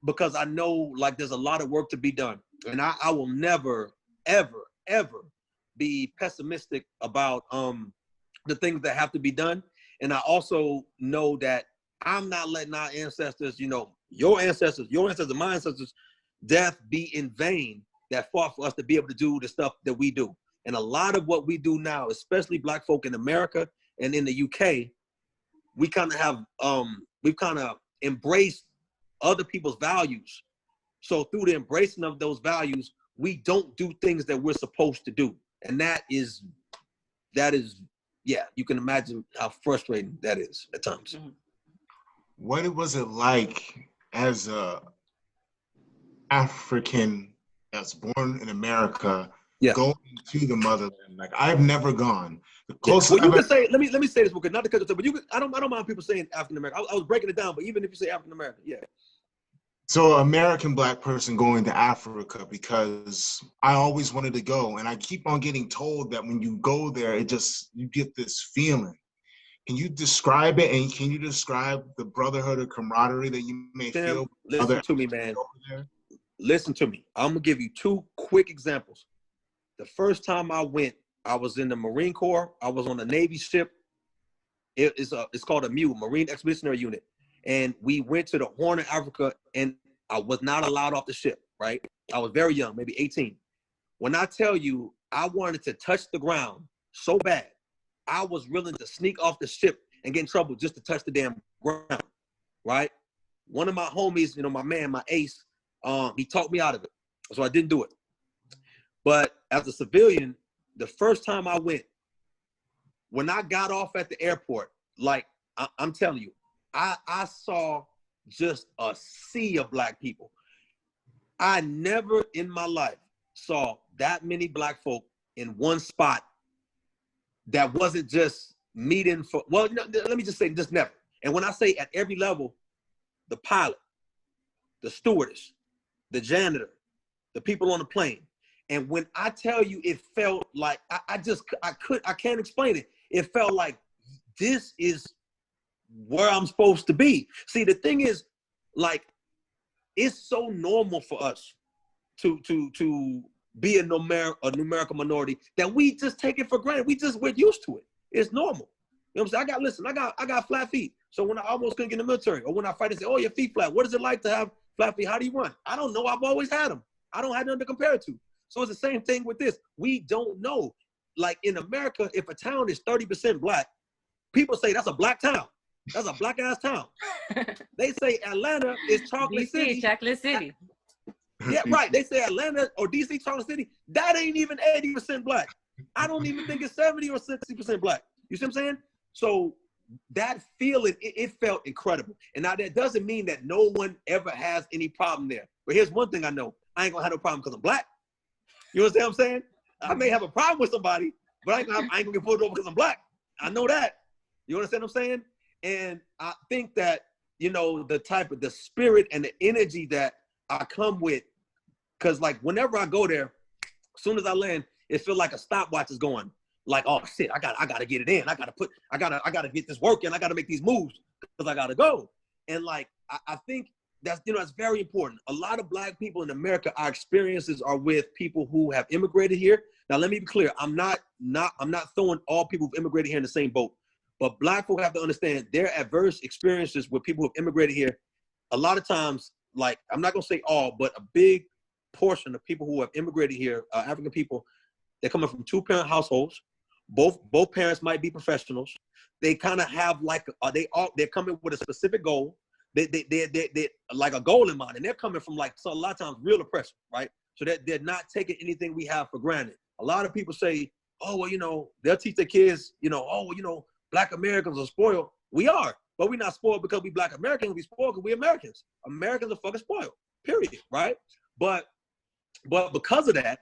because I know like there's a lot of work to be done. And I will never, ever, ever be pessimistic about the things that have to be done. And I also know that I'm not letting our ancestors, you know, your ancestors, my ancestors, death be in vain that fought for us to be able to do the stuff that we do. And a lot of what we do now, especially Black folk in America and in the UK, we kind of have, we've kind of embraced other people's values. So through the embracing of those values, we don't do things that we're supposed to do. And that is, yeah, you can imagine how frustrating that is at times. What was it like as a African that's born in America, going to the motherland? Like, I've never gone. The closest well, you can say, let me say this, because not to cut you, but you can, I don't mind people saying African American. I was breaking it down, but even if you say African American, yeah. So American Black person going to Africa, because I always wanted to go, and I keep on getting told that when you go there, you get this feeling. Can you describe it, and can you describe the brotherhood or camaraderie that you may feel? Listen to me, man. listen to me. I'm going to give you 2 quick examples. The first time I went, I was in the Marine Corps. I was on a Navy ship. It's called a MU, Marine Expeditionary Unit. And we went to the Horn of Africa, and I was not allowed off the ship, right? I was very young, maybe 18. When I tell you I wanted to touch the ground so bad, I was willing to sneak off the ship and get in trouble just to touch the damn ground, right? One of my homies, you know, my man, my ace, he talked me out of it. So I didn't do it. But as a civilian, the first time I went, when I got off at the airport, like I'm telling you, I saw just a sea of black people. I never in my life saw that many black folk in one spot that wasn't just meeting for, well, you know, let me just say, just never. And when I say at every level, the pilot, the stewardess, the janitor, the people on the plane. And when I tell you, it felt like, I can't explain it. It felt like this is where I'm supposed to be. See, the thing is, like, it's so normal for us to be a numerical minority that we just take it for granted. We're used to it. It's normal. You know what I'm saying? I got flat feet. So when I almost couldn't get in the military, or when I fight and say, oh, your feet flat. What is it like to have flat feet? How do you run? I don't know. I've always had them. I don't have nothing to compare it to. So it's the same thing with this. We don't know. Like in America, if a town is 30% black, people say that's a black town. That's a black ass town. They say Atlanta is chocolate DC, city. Chocolate City. Yeah, right. They say Atlanta or DC, chocolate city. That ain't even 80% black. I don't even think it's 70 or 60% black. You see what I'm saying? So that feeling, it felt incredible. And now that doesn't mean that no one ever has any problem there. But here's one thing I know. I ain't gonna have no problem because I'm black. You understand what I'm saying? I may have a problem with somebody, but I ain't gonna get pulled over because I'm black. I know that. You understand what I'm saying? And I think that, you know, the spirit and the energy that I come with, because like whenever I go there, as soon as I land, it feels like a stopwatch is going. Like, oh shit, I gotta get it in. I gotta get this work in. I gotta make these moves because I gotta go. And like, I think that's, you know, that's very important. A lot of black people in America, our experiences are with people who have immigrated here. Now, let me be clear. I'm not throwing all people who've immigrated here in the same boat. But black folk have to understand their adverse experiences with people who've immigrated here. A lot of times, like, I'm not gonna say all, but a big portion of people who have immigrated here, African people, they're coming from 2-parent households. Both parents might be professionals. They kind of have like, they're coming with a specific goal. They like a goal in mind, and they're coming from like, so a lot of times real oppression, right? So that they're not taking anything we have for granted. A lot of people say, oh, well, you know, they'll teach their kids, you know, oh, well, you know, black Americans are spoiled. We are, but we're not spoiled because we black Americans. We spoiled because we Americans. Americans are fucking spoiled, period, right? But because of that,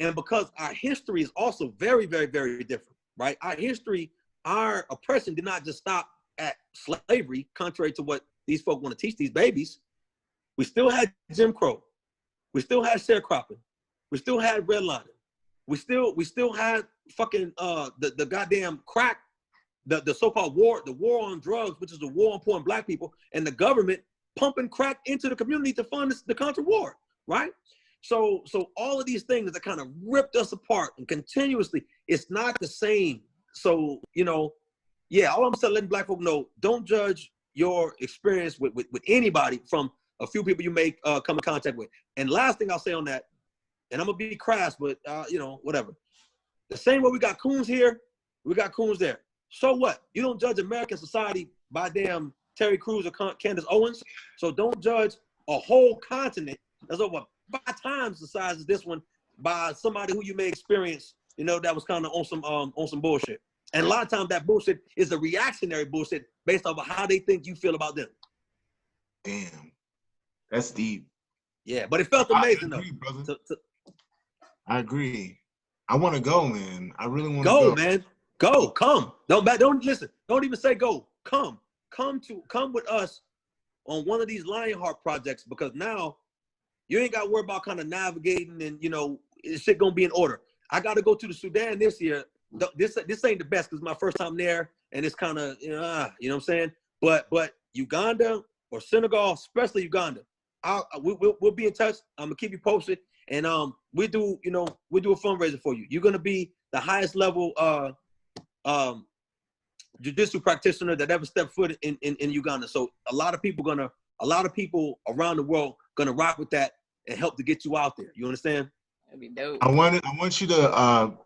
and because our history is also very, very, very different, right? Our history, our oppression did not just stop at slavery, contrary to what these folk want to teach these babies. We still had Jim Crow. We still had sharecropping. We still had redlining. We still had fucking the goddamn crack, the so-called war, the war on drugs, which is the war on poor and black people, and the government pumping crack into the community to fund the counter-war, right? So all of these things that kind of ripped us apart and continuously, it's not the same. So, you know, yeah, all I'm saying, letting black folk know, don't judge your experience with anybody from a few people you may come in contact with. And last thing I'll say on that, and I'm gonna be crass, but you know, whatever. The same way we got coons here, we got coons there. So what? You don't judge American society by damn Terry Crews or Candace Owens. So don't judge a whole continent that's over 5 times the size of this one by somebody who you may experience, you know, that was kind of on some bullshit. And a lot of times that bullshit is a reactionary bullshit based off of how they think you feel about them. Damn, that's deep. Yeah, but it felt amazing I agree, though. brother. I agree. I want to go, man. I really want to go. Go, man. Go, come. Don't listen. Don't even say go. Come with us on one of these Lionheart projects, because now you ain't got to worry about kind of navigating and, you know, shit gonna be in order. I got to go to the Sudan this year. This ain't the best because it's my first time there, and it's kind of, you know what I'm saying? But Uganda or Senegal, especially Uganda, we'll be in touch. I'm gonna keep you posted, and we do a fundraiser for you. You're gonna be the highest level jiu-jitsu practitioner that ever stepped foot in Uganda. So a lot of people around the world gonna rock with that and help to get you out there. You understand? That'd be dope. I want you to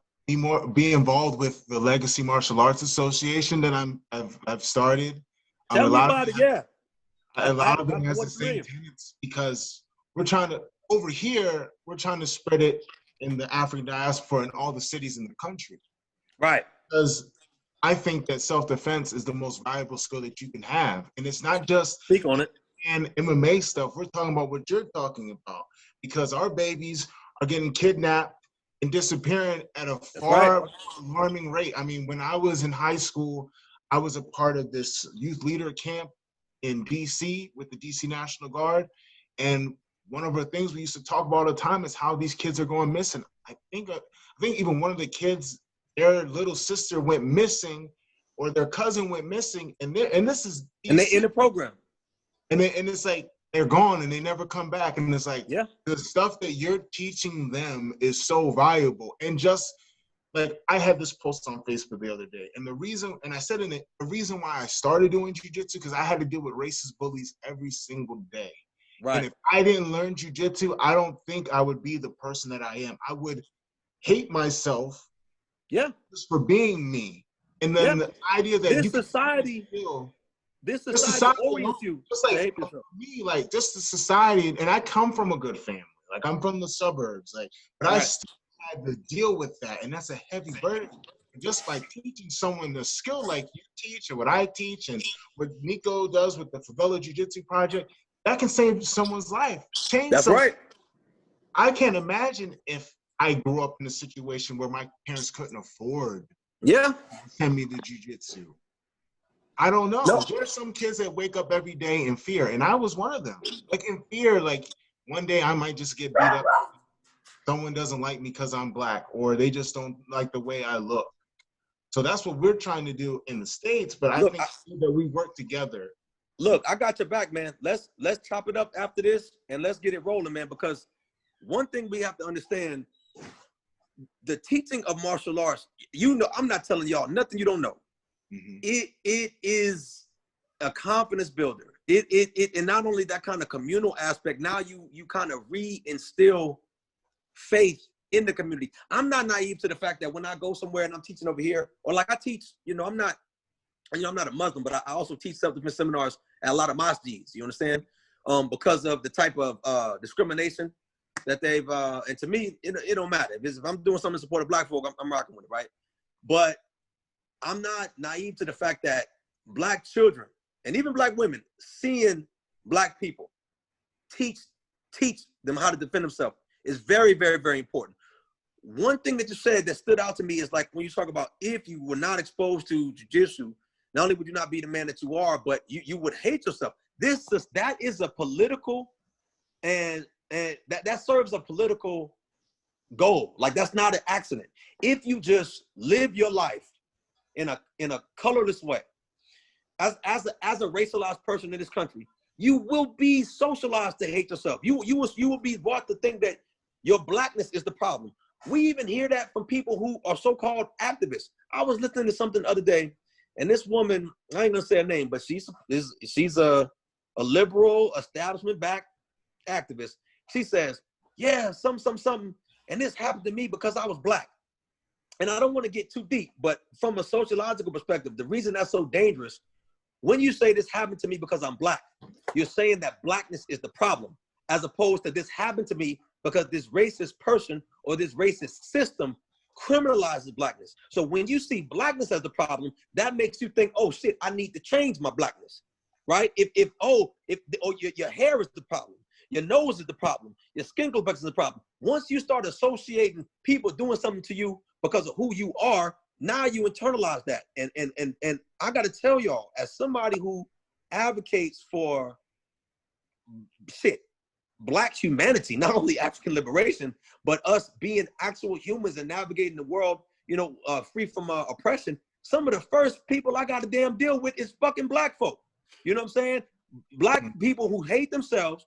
be involved with the Legacy Martial Arts Association that I've started. Tell me about it. Yeah. A lot of it has the same tenets because we're trying to spread it in the African diaspora in all the cities in the country. Right. Because I think that self-defense is the most valuable skill that you can have. And it's not just speak on it and MMA stuff. We're talking about what you're talking about because our babies are getting kidnapped and disappearing at a far alarming rate. I mean, when I was in high school, I was a part of this youth leader camp in DC with the DC National Guard. And one of the things we used to talk about all the time is how these kids are going missing. I think even one of the kids, their little sister went missing or their cousin went missing. And this is DC. And they in the program. And it's like, they're gone and they never come back. And it's like, yeah, the stuff that you're teaching them is so valuable. And just like, I had this post on Facebook the other day. And the reason why I started doing jiu-jitsu, because I had to deal with racist bullies every single day. Right. And if I didn't learn jiu-jitsu, I don't think I would be the person that I am. I would hate myself just for being me. And then the idea that this society owns you. Just like me, like just the society, and I come from a good family. Like I'm from the suburbs, but I still had to deal with that, and that's a heavy burden. And just by teaching someone the skill like you teach, and what I teach, and what Nico does with the Favela Jiu-Jitsu Project, that can save someone's life. That's right. I can't imagine if I grew up in a situation where my parents couldn't afford to send me to jiu-jitsu. I don't know. No. There's some kids that wake up every day in fear, and I was one of them. Like in fear, like one day I might just get beat up. Someone doesn't like me because I'm black, or they just don't like the way I look. So that's what we're trying to do in the States. But I think that we work together. Look, I got your back, man. Let's chop it up after this and let's get it rolling, man. Because one thing we have to understand: the teaching of martial arts. I'm not telling y'all nothing you don't know. Mm-hmm. It is a confidence builder. It and not only that kind of communal aspect. Now you kind of reinstill faith in the community. I'm not naive to the fact that when I go somewhere and I'm teaching over here, or like I teach, I'm not a Muslim, but I also teach self-defense seminars at a lot of masjids. You understand? Because of the type of discrimination that they've and to me, it don't matter if I'm doing something to support black folk, I'm rocking with it, right? But I'm not naive to the fact that black children and even black women seeing black people teach them how to defend themselves is very, very, very important. One thing that you said that stood out to me is like when you talk about if you were not exposed to jiu-jitsu, not only would you not be the man that you are, but you would hate yourself. That is a political and that serves a political goal. Like that's not an accident. If you just live your life in a colorless way, as a racialized person in this country, you will be socialized to hate yourself. You will be brought to think that your blackness is the problem. We even hear that from people who are so-called activists. I was listening to something the other day, and this woman, I ain't gonna say her name, but she's a liberal establishment-backed activist. She says, yeah, something, and this happened to me because I was black. And I don't want to get too deep, but from a sociological perspective, the reason that's so dangerous, when you say this happened to me because I'm black, you're saying that blackness is the problem, as opposed to this happened to me because this racist person or this racist system criminalizes blackness. So when you see blackness as the problem, that makes you think, oh shit, I need to change my blackness, right? If your hair is the problem, your nose is the problem, your skin complexion is the problem. Once you start associating people doing something to you because of who you are, now you internalize that. And I got to tell y'all, as somebody who advocates for black humanity, not only African liberation, but us being actual humans and navigating the world, free from oppression, some of the first people I got to damn deal with is fucking black folk. You know what I'm saying? Black people who hate themselves,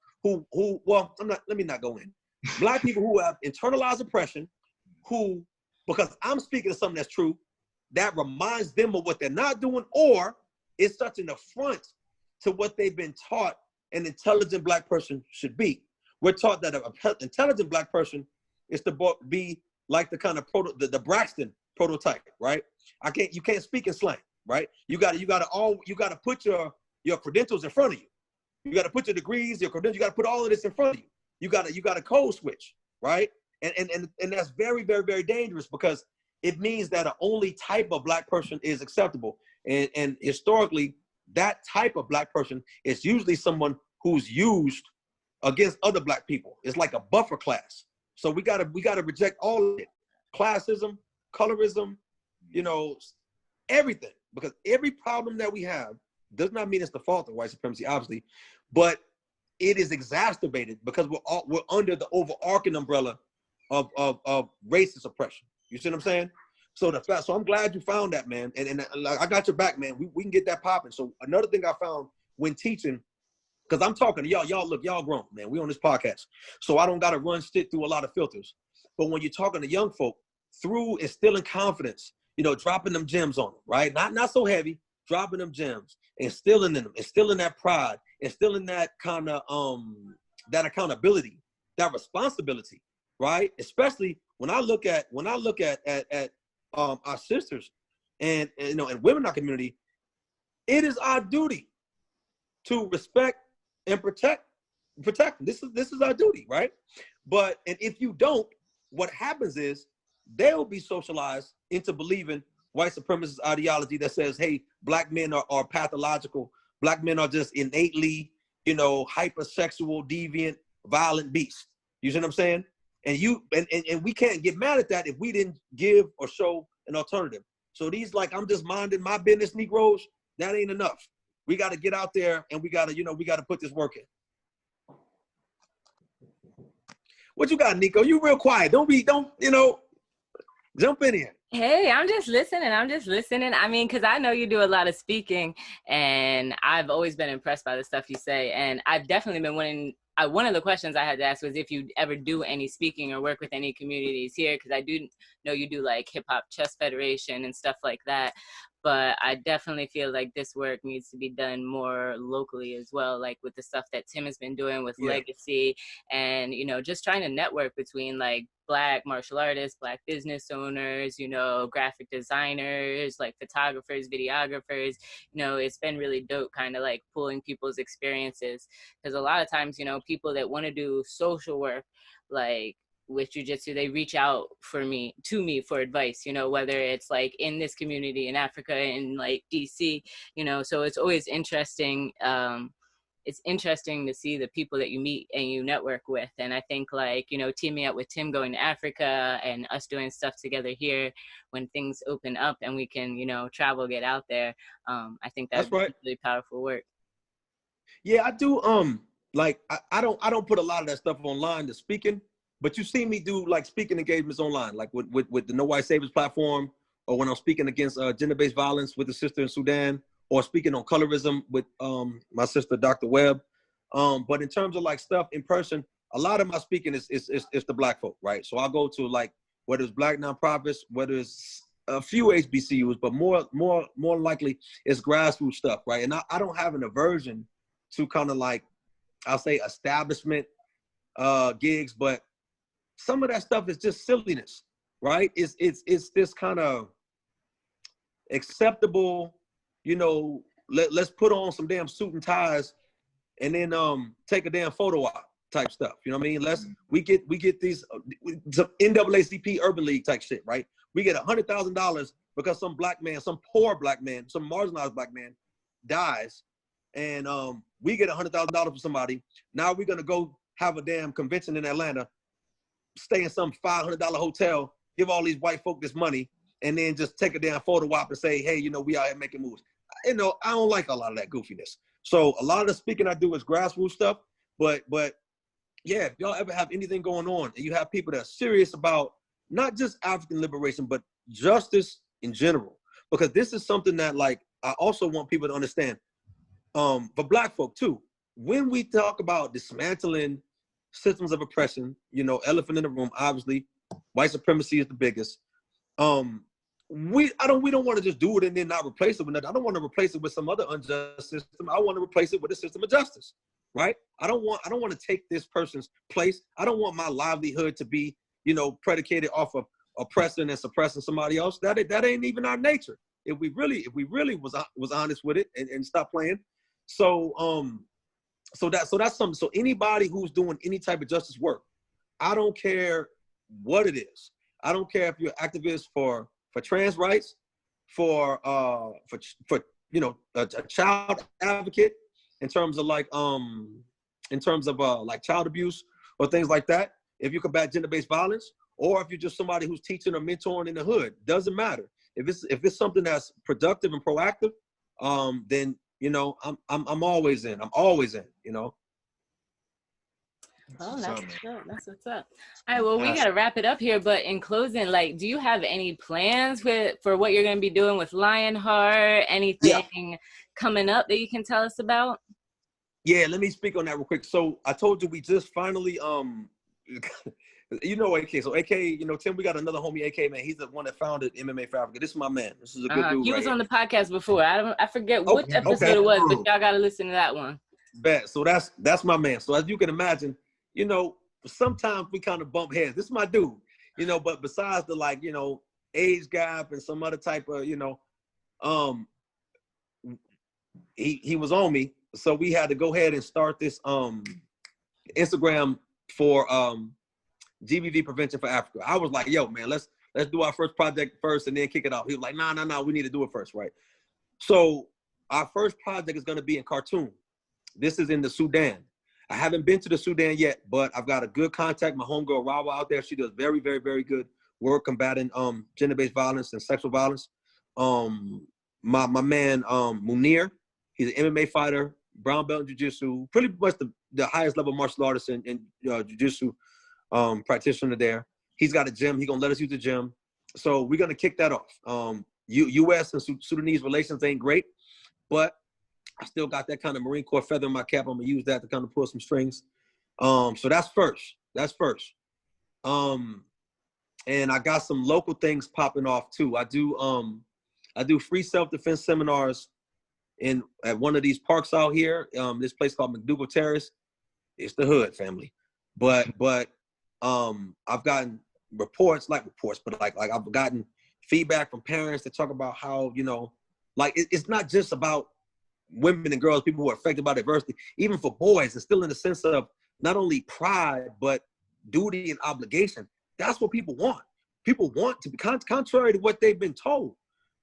well, let me not go in. Black people who have internalized oppression, because I'm speaking of something that's true, that reminds them of what they're not doing, or it's such an affront to what they've been taught an intelligent Black person should be. We're taught that an intelligent Black person is to be like the kind of the Braxton prototype, right? You can't speak in slang, right? You got to put your credentials in front of you. You got to put your degrees, your credentials, you got to put all of this in front of you. You got to code switch, right? And that's very, very, very dangerous, because it means that an only type of Black person is acceptable. And historically, that type of Black person is usually someone who's used against other Black people. It's like a buffer class. So we gotta reject all of it. Classism, colorism, everything. Because every problem that we have does not mean it's the fault of white supremacy, obviously, but it is exacerbated because we're under the overarching umbrella of racist oppression. You see what I'm saying? So I'm glad you found that, man. And I got your back, man. We can get that popping. So another thing I found when teaching, because I'm talking to y'all look, y'all grown, man. We on this podcast. So I don't got to run shit through a lot of filters. But when you're talking to young folk, through instilling confidence, dropping them gems on them, right? Not so heavy, dropping them gems, instilling in them, instilling that pride, instilling that kind of that accountability, that responsibility, right? Especially when I look at our sisters and women in our community, it is our duty to respect and protect them. This is our duty, right? And if you don't, what happens is they'll be socialized into believing white supremacist ideology that says, hey, Black men are pathological. Black men are just innately, hypersexual, deviant, violent beasts. You see what I'm saying? And we can't get mad at that if we didn't give or show an alternative. So these, I'm just minding my business Negroes, that ain't enough. We got to get out there and we got to put this work in. What you got, Nico? You real quiet. Don't jump in here. Hey, I'm just listening. I mean, because I know you do a lot of speaking, and I've always been impressed by the stuff you say. And I've definitely been one of the questions I had to ask was if you ever do any speaking or work with any communities here, because I do know you do like Hip Hop Chess Federation and stuff like that. But I definitely feel like this work needs to be done more locally as well, like with the stuff that Tim has been doing with Legacy and, just trying to network between like Black martial artists, Black business owners, graphic designers, like photographers, videographers. It's been really dope kind of like pulling people's experiences, because a lot of times, people that want to do social work, like with jiu-jitsu, they reach out to me for advice, whether it's like in this community in Africa, in like DC, so it's always interesting. It's interesting to see the people that you meet and you network with. And I think teaming up with Tim going to Africa and us doing stuff together here when things open up and we can, travel, get out there. I think that's right. Really powerful work. Yeah, I do. I don't put a lot of that stuff online, the speaking, but you see me do like speaking engagements online, like with the No White Saviors platform, or when I'm speaking against gender-based violence with the sister in Sudan, or speaking on colorism with my sister, Dr. Webb. But in terms of like stuff in person, a lot of my speaking is the Black folk, right? So I'll go to like, whether it's Black nonprofits, whether it's a few HBCUs, but more likely it's grassroots stuff, right? And I don't have an aversion to kind of like, I'll say establishment gigs, but some of that stuff is just silliness, right? It's this kind of acceptable, let's put on some damn suit and ties and then take a damn photo op type stuff. You know what I mean? We get these some NAACP Urban League type shit, right? We get $100,000 because some Black man, some poor Black man, some marginalized Black man dies, and we get $100,000 for somebody. Now we're gonna go have a damn convention in Atlanta, stay in some $500 hotel, give all these white folk this money, and then just take a damn photo op and say, hey, we out here making moves. I don't like a lot of that goofiness. So a lot of the speaking I do is grassroots stuff, but yeah, if y'all ever have anything going on and you have people that are serious about not just African liberation, but justice in general, because this is something that like, I also want people to understand, for Black folk too, when we talk about dismantling systems of oppression, elephant in the room, obviously, white supremacy is the biggest. We don't want to just do it and then not replace it with nothing. I don't want to replace it with some other unjust system. I want to replace it with a system of justice, right? I don't want to take this person's place. I don't want my livelihood to be, predicated off of oppressing and suppressing somebody else. That ain't even our nature. If we really was honest with it and stop playing. So that's something. So anybody who's doing any type of justice work, I don't care what it is. I don't care if you're an activist for trans rights, for a child advocate in terms of like child abuse or things like that. If you combat gender-based violence, or if you're just somebody who's teaching or mentoring in the hood, doesn't matter. If it's something that's productive and proactive, then I'm always in. I'm always in. Oh, that's what's up. All right, well, we got to wrap it up here, but in closing, like, do you have any plans for what you're going to be doing with Lionheart? Anything coming up that you can tell us about? Yeah, let me speak on that real quick. So I told you we just finally, AK. So AK, Tim, we got another homie, AK, man. He's the one that founded MMA for Africa. This is my man. This is a good dude. He was on the podcast before. I forget what episode it was, but y'all got to listen to that one. Bet. So that's my man. So as you can imagine, sometimes we kind of bump heads. This is my dude, but besides the age gap and some other type of, he was on me. So we had to go ahead and start this Instagram for GBV prevention for Africa. I was like, yo, man, let's do our first project first and then kick it off. He was like, nah, we need to do it first, right? So our first project is going to be in Khartoum. This is in the Sudan. I haven't been to the Sudan yet, but I've got a good contact. My homegirl Rawa out there, she does very, very, very good work combating gender-based violence and sexual violence. My man Munir, he's an MMA fighter, brown belt in jiu-jitsu, pretty much the highest level martial artist in jiu-jitsu practitioner there. He's got a gym. He's gonna let us use the gym. So we're gonna kick that off. U.S. and Sudanese relations ain't great, but I still got that kind of Marine Corps feather in my cap. I'm gonna use that to kind of pull some strings. So that's first. And I got some local things popping off too. I do free self-defense seminars at one of these parks out here. This place called McDougal Terrace. It's the hood, family. But I've gotten reports, but I've gotten feedback from parents that talk about how, it's not just about women and girls, people who are affected by diversity. Even for boys, it's still in the sense of not only pride, but duty and obligation. That's what people want. People want to be, contrary to what they've been told,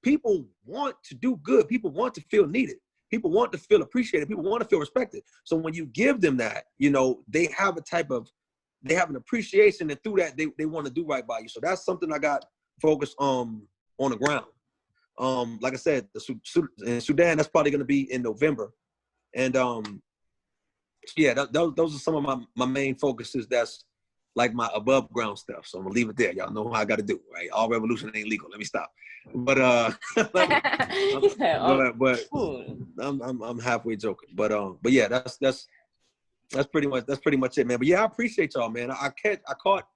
people want to do good. People want to feel needed. People want to feel appreciated. People want to feel respected. So when you give them that, they have they have an appreciation, and through that, they want to do right by you. So that's something I got focused on the ground. Like I said, in Sudan, that's probably going to be in November. And those are some of my main focuses. That's like my above ground stuff. So I'm gonna leave it there. Y'all know what I got to do, right? All revolution ain't legal. Let me stop. But I'm halfway joking. But yeah, that's pretty much it, man. But yeah, I appreciate y'all, man. I caught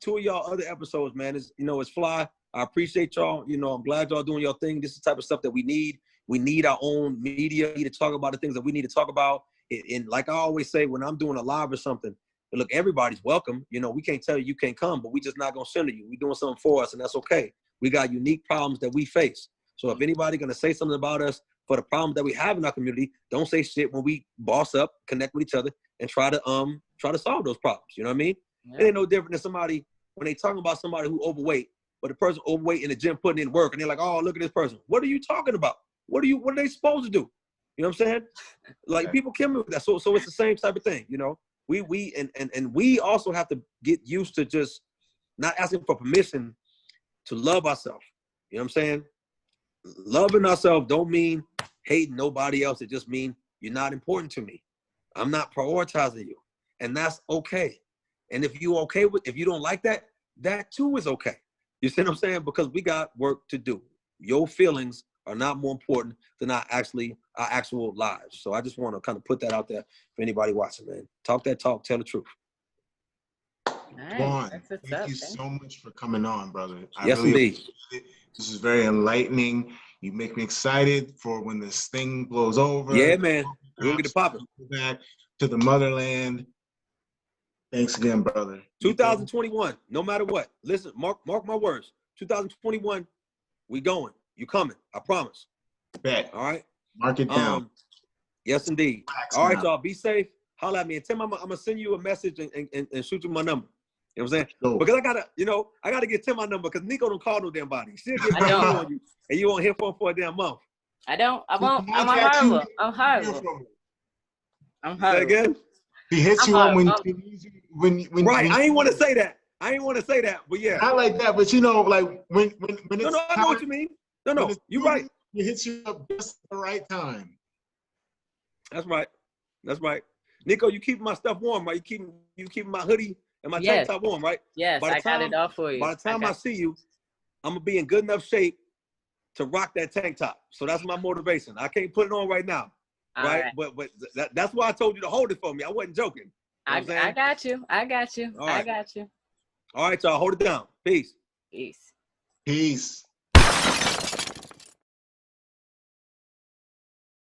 2 of y'all other episodes, man. It's fly. I appreciate y'all. I'm glad y'all doing your thing. This is the type of stuff that we need. We need our own media to talk about the things that we need to talk about. And like I always say, when I'm doing a live or something, look, everybody's welcome. We can't tell you can't come, but we just not gonna send you. We doing something for us, and that's okay. We got unique problems that we face. So if anybody gonna say something about us for the problems that we have in our community, don't say shit when we boss up, connect with each other, and try to solve those problems. You know what I mean? Yeah. It ain't no different than somebody when they talking about somebody who overweight, but the person overweight in the gym putting in work, and they're like, oh, look at this person. What are you talking about? What are they supposed to do? You know what I'm saying? Like people kill me with that. So it's the same type of thing, We also have to get used to just not asking for permission to love ourselves. You know what I'm saying? Loving ourselves don't mean hating nobody else. It just means you're not important to me. I'm not prioritizing you. And that's okay. And if you don't like that, that too is okay. You see what I'm saying? Because we got work to do. Your feelings are not more important than our actually our actual lives. So I just want to kind of put that out there for anybody watching, man. Talk that talk, tell the truth. D'Juan, thank you so much for coming on, brother. Yes, really indeed. appreciate it. This is very enlightening. You make me excited for when this thing blows over. Yeah, man. We'll get it popping. Back to the motherland. Thanks again, brother. 2021, no matter what. Listen, mark my words. 2021, we going. You coming. I promise. Bet. All right? Mark it down. Yes, indeed. All right, y'all. Be safe. Holla at me. And Tim, I'm going to send you a message and shoot you my number. You know what I'm saying? Cool. Because I gotta get Tim my number because Nico don't call no damn body. She'll get I don't. on you and you won't hear from him for a damn month. I don't. I won't. I'm horrible. I'm horrible. I'm horrible. Say again? He hits you on when right. I ain't want to say that. But yeah. Not like that, but you know, like when it's No, I know what you mean. No, you're right. He hits you up just at the right time. That's right. Nico, you keeping my stuff warm, right? You keeping my hoodie and my tank top warm, right? Yes, I got it all for you. By the time I see you, I'm gonna be in good enough shape to rock that tank top. So that's my motivation. I can't put it on right now, right? But that's why I told you to hold it for me. I wasn't joking. I got you. All right. I got you. All right, y'all, hold it down. Peace. Peace. Peace.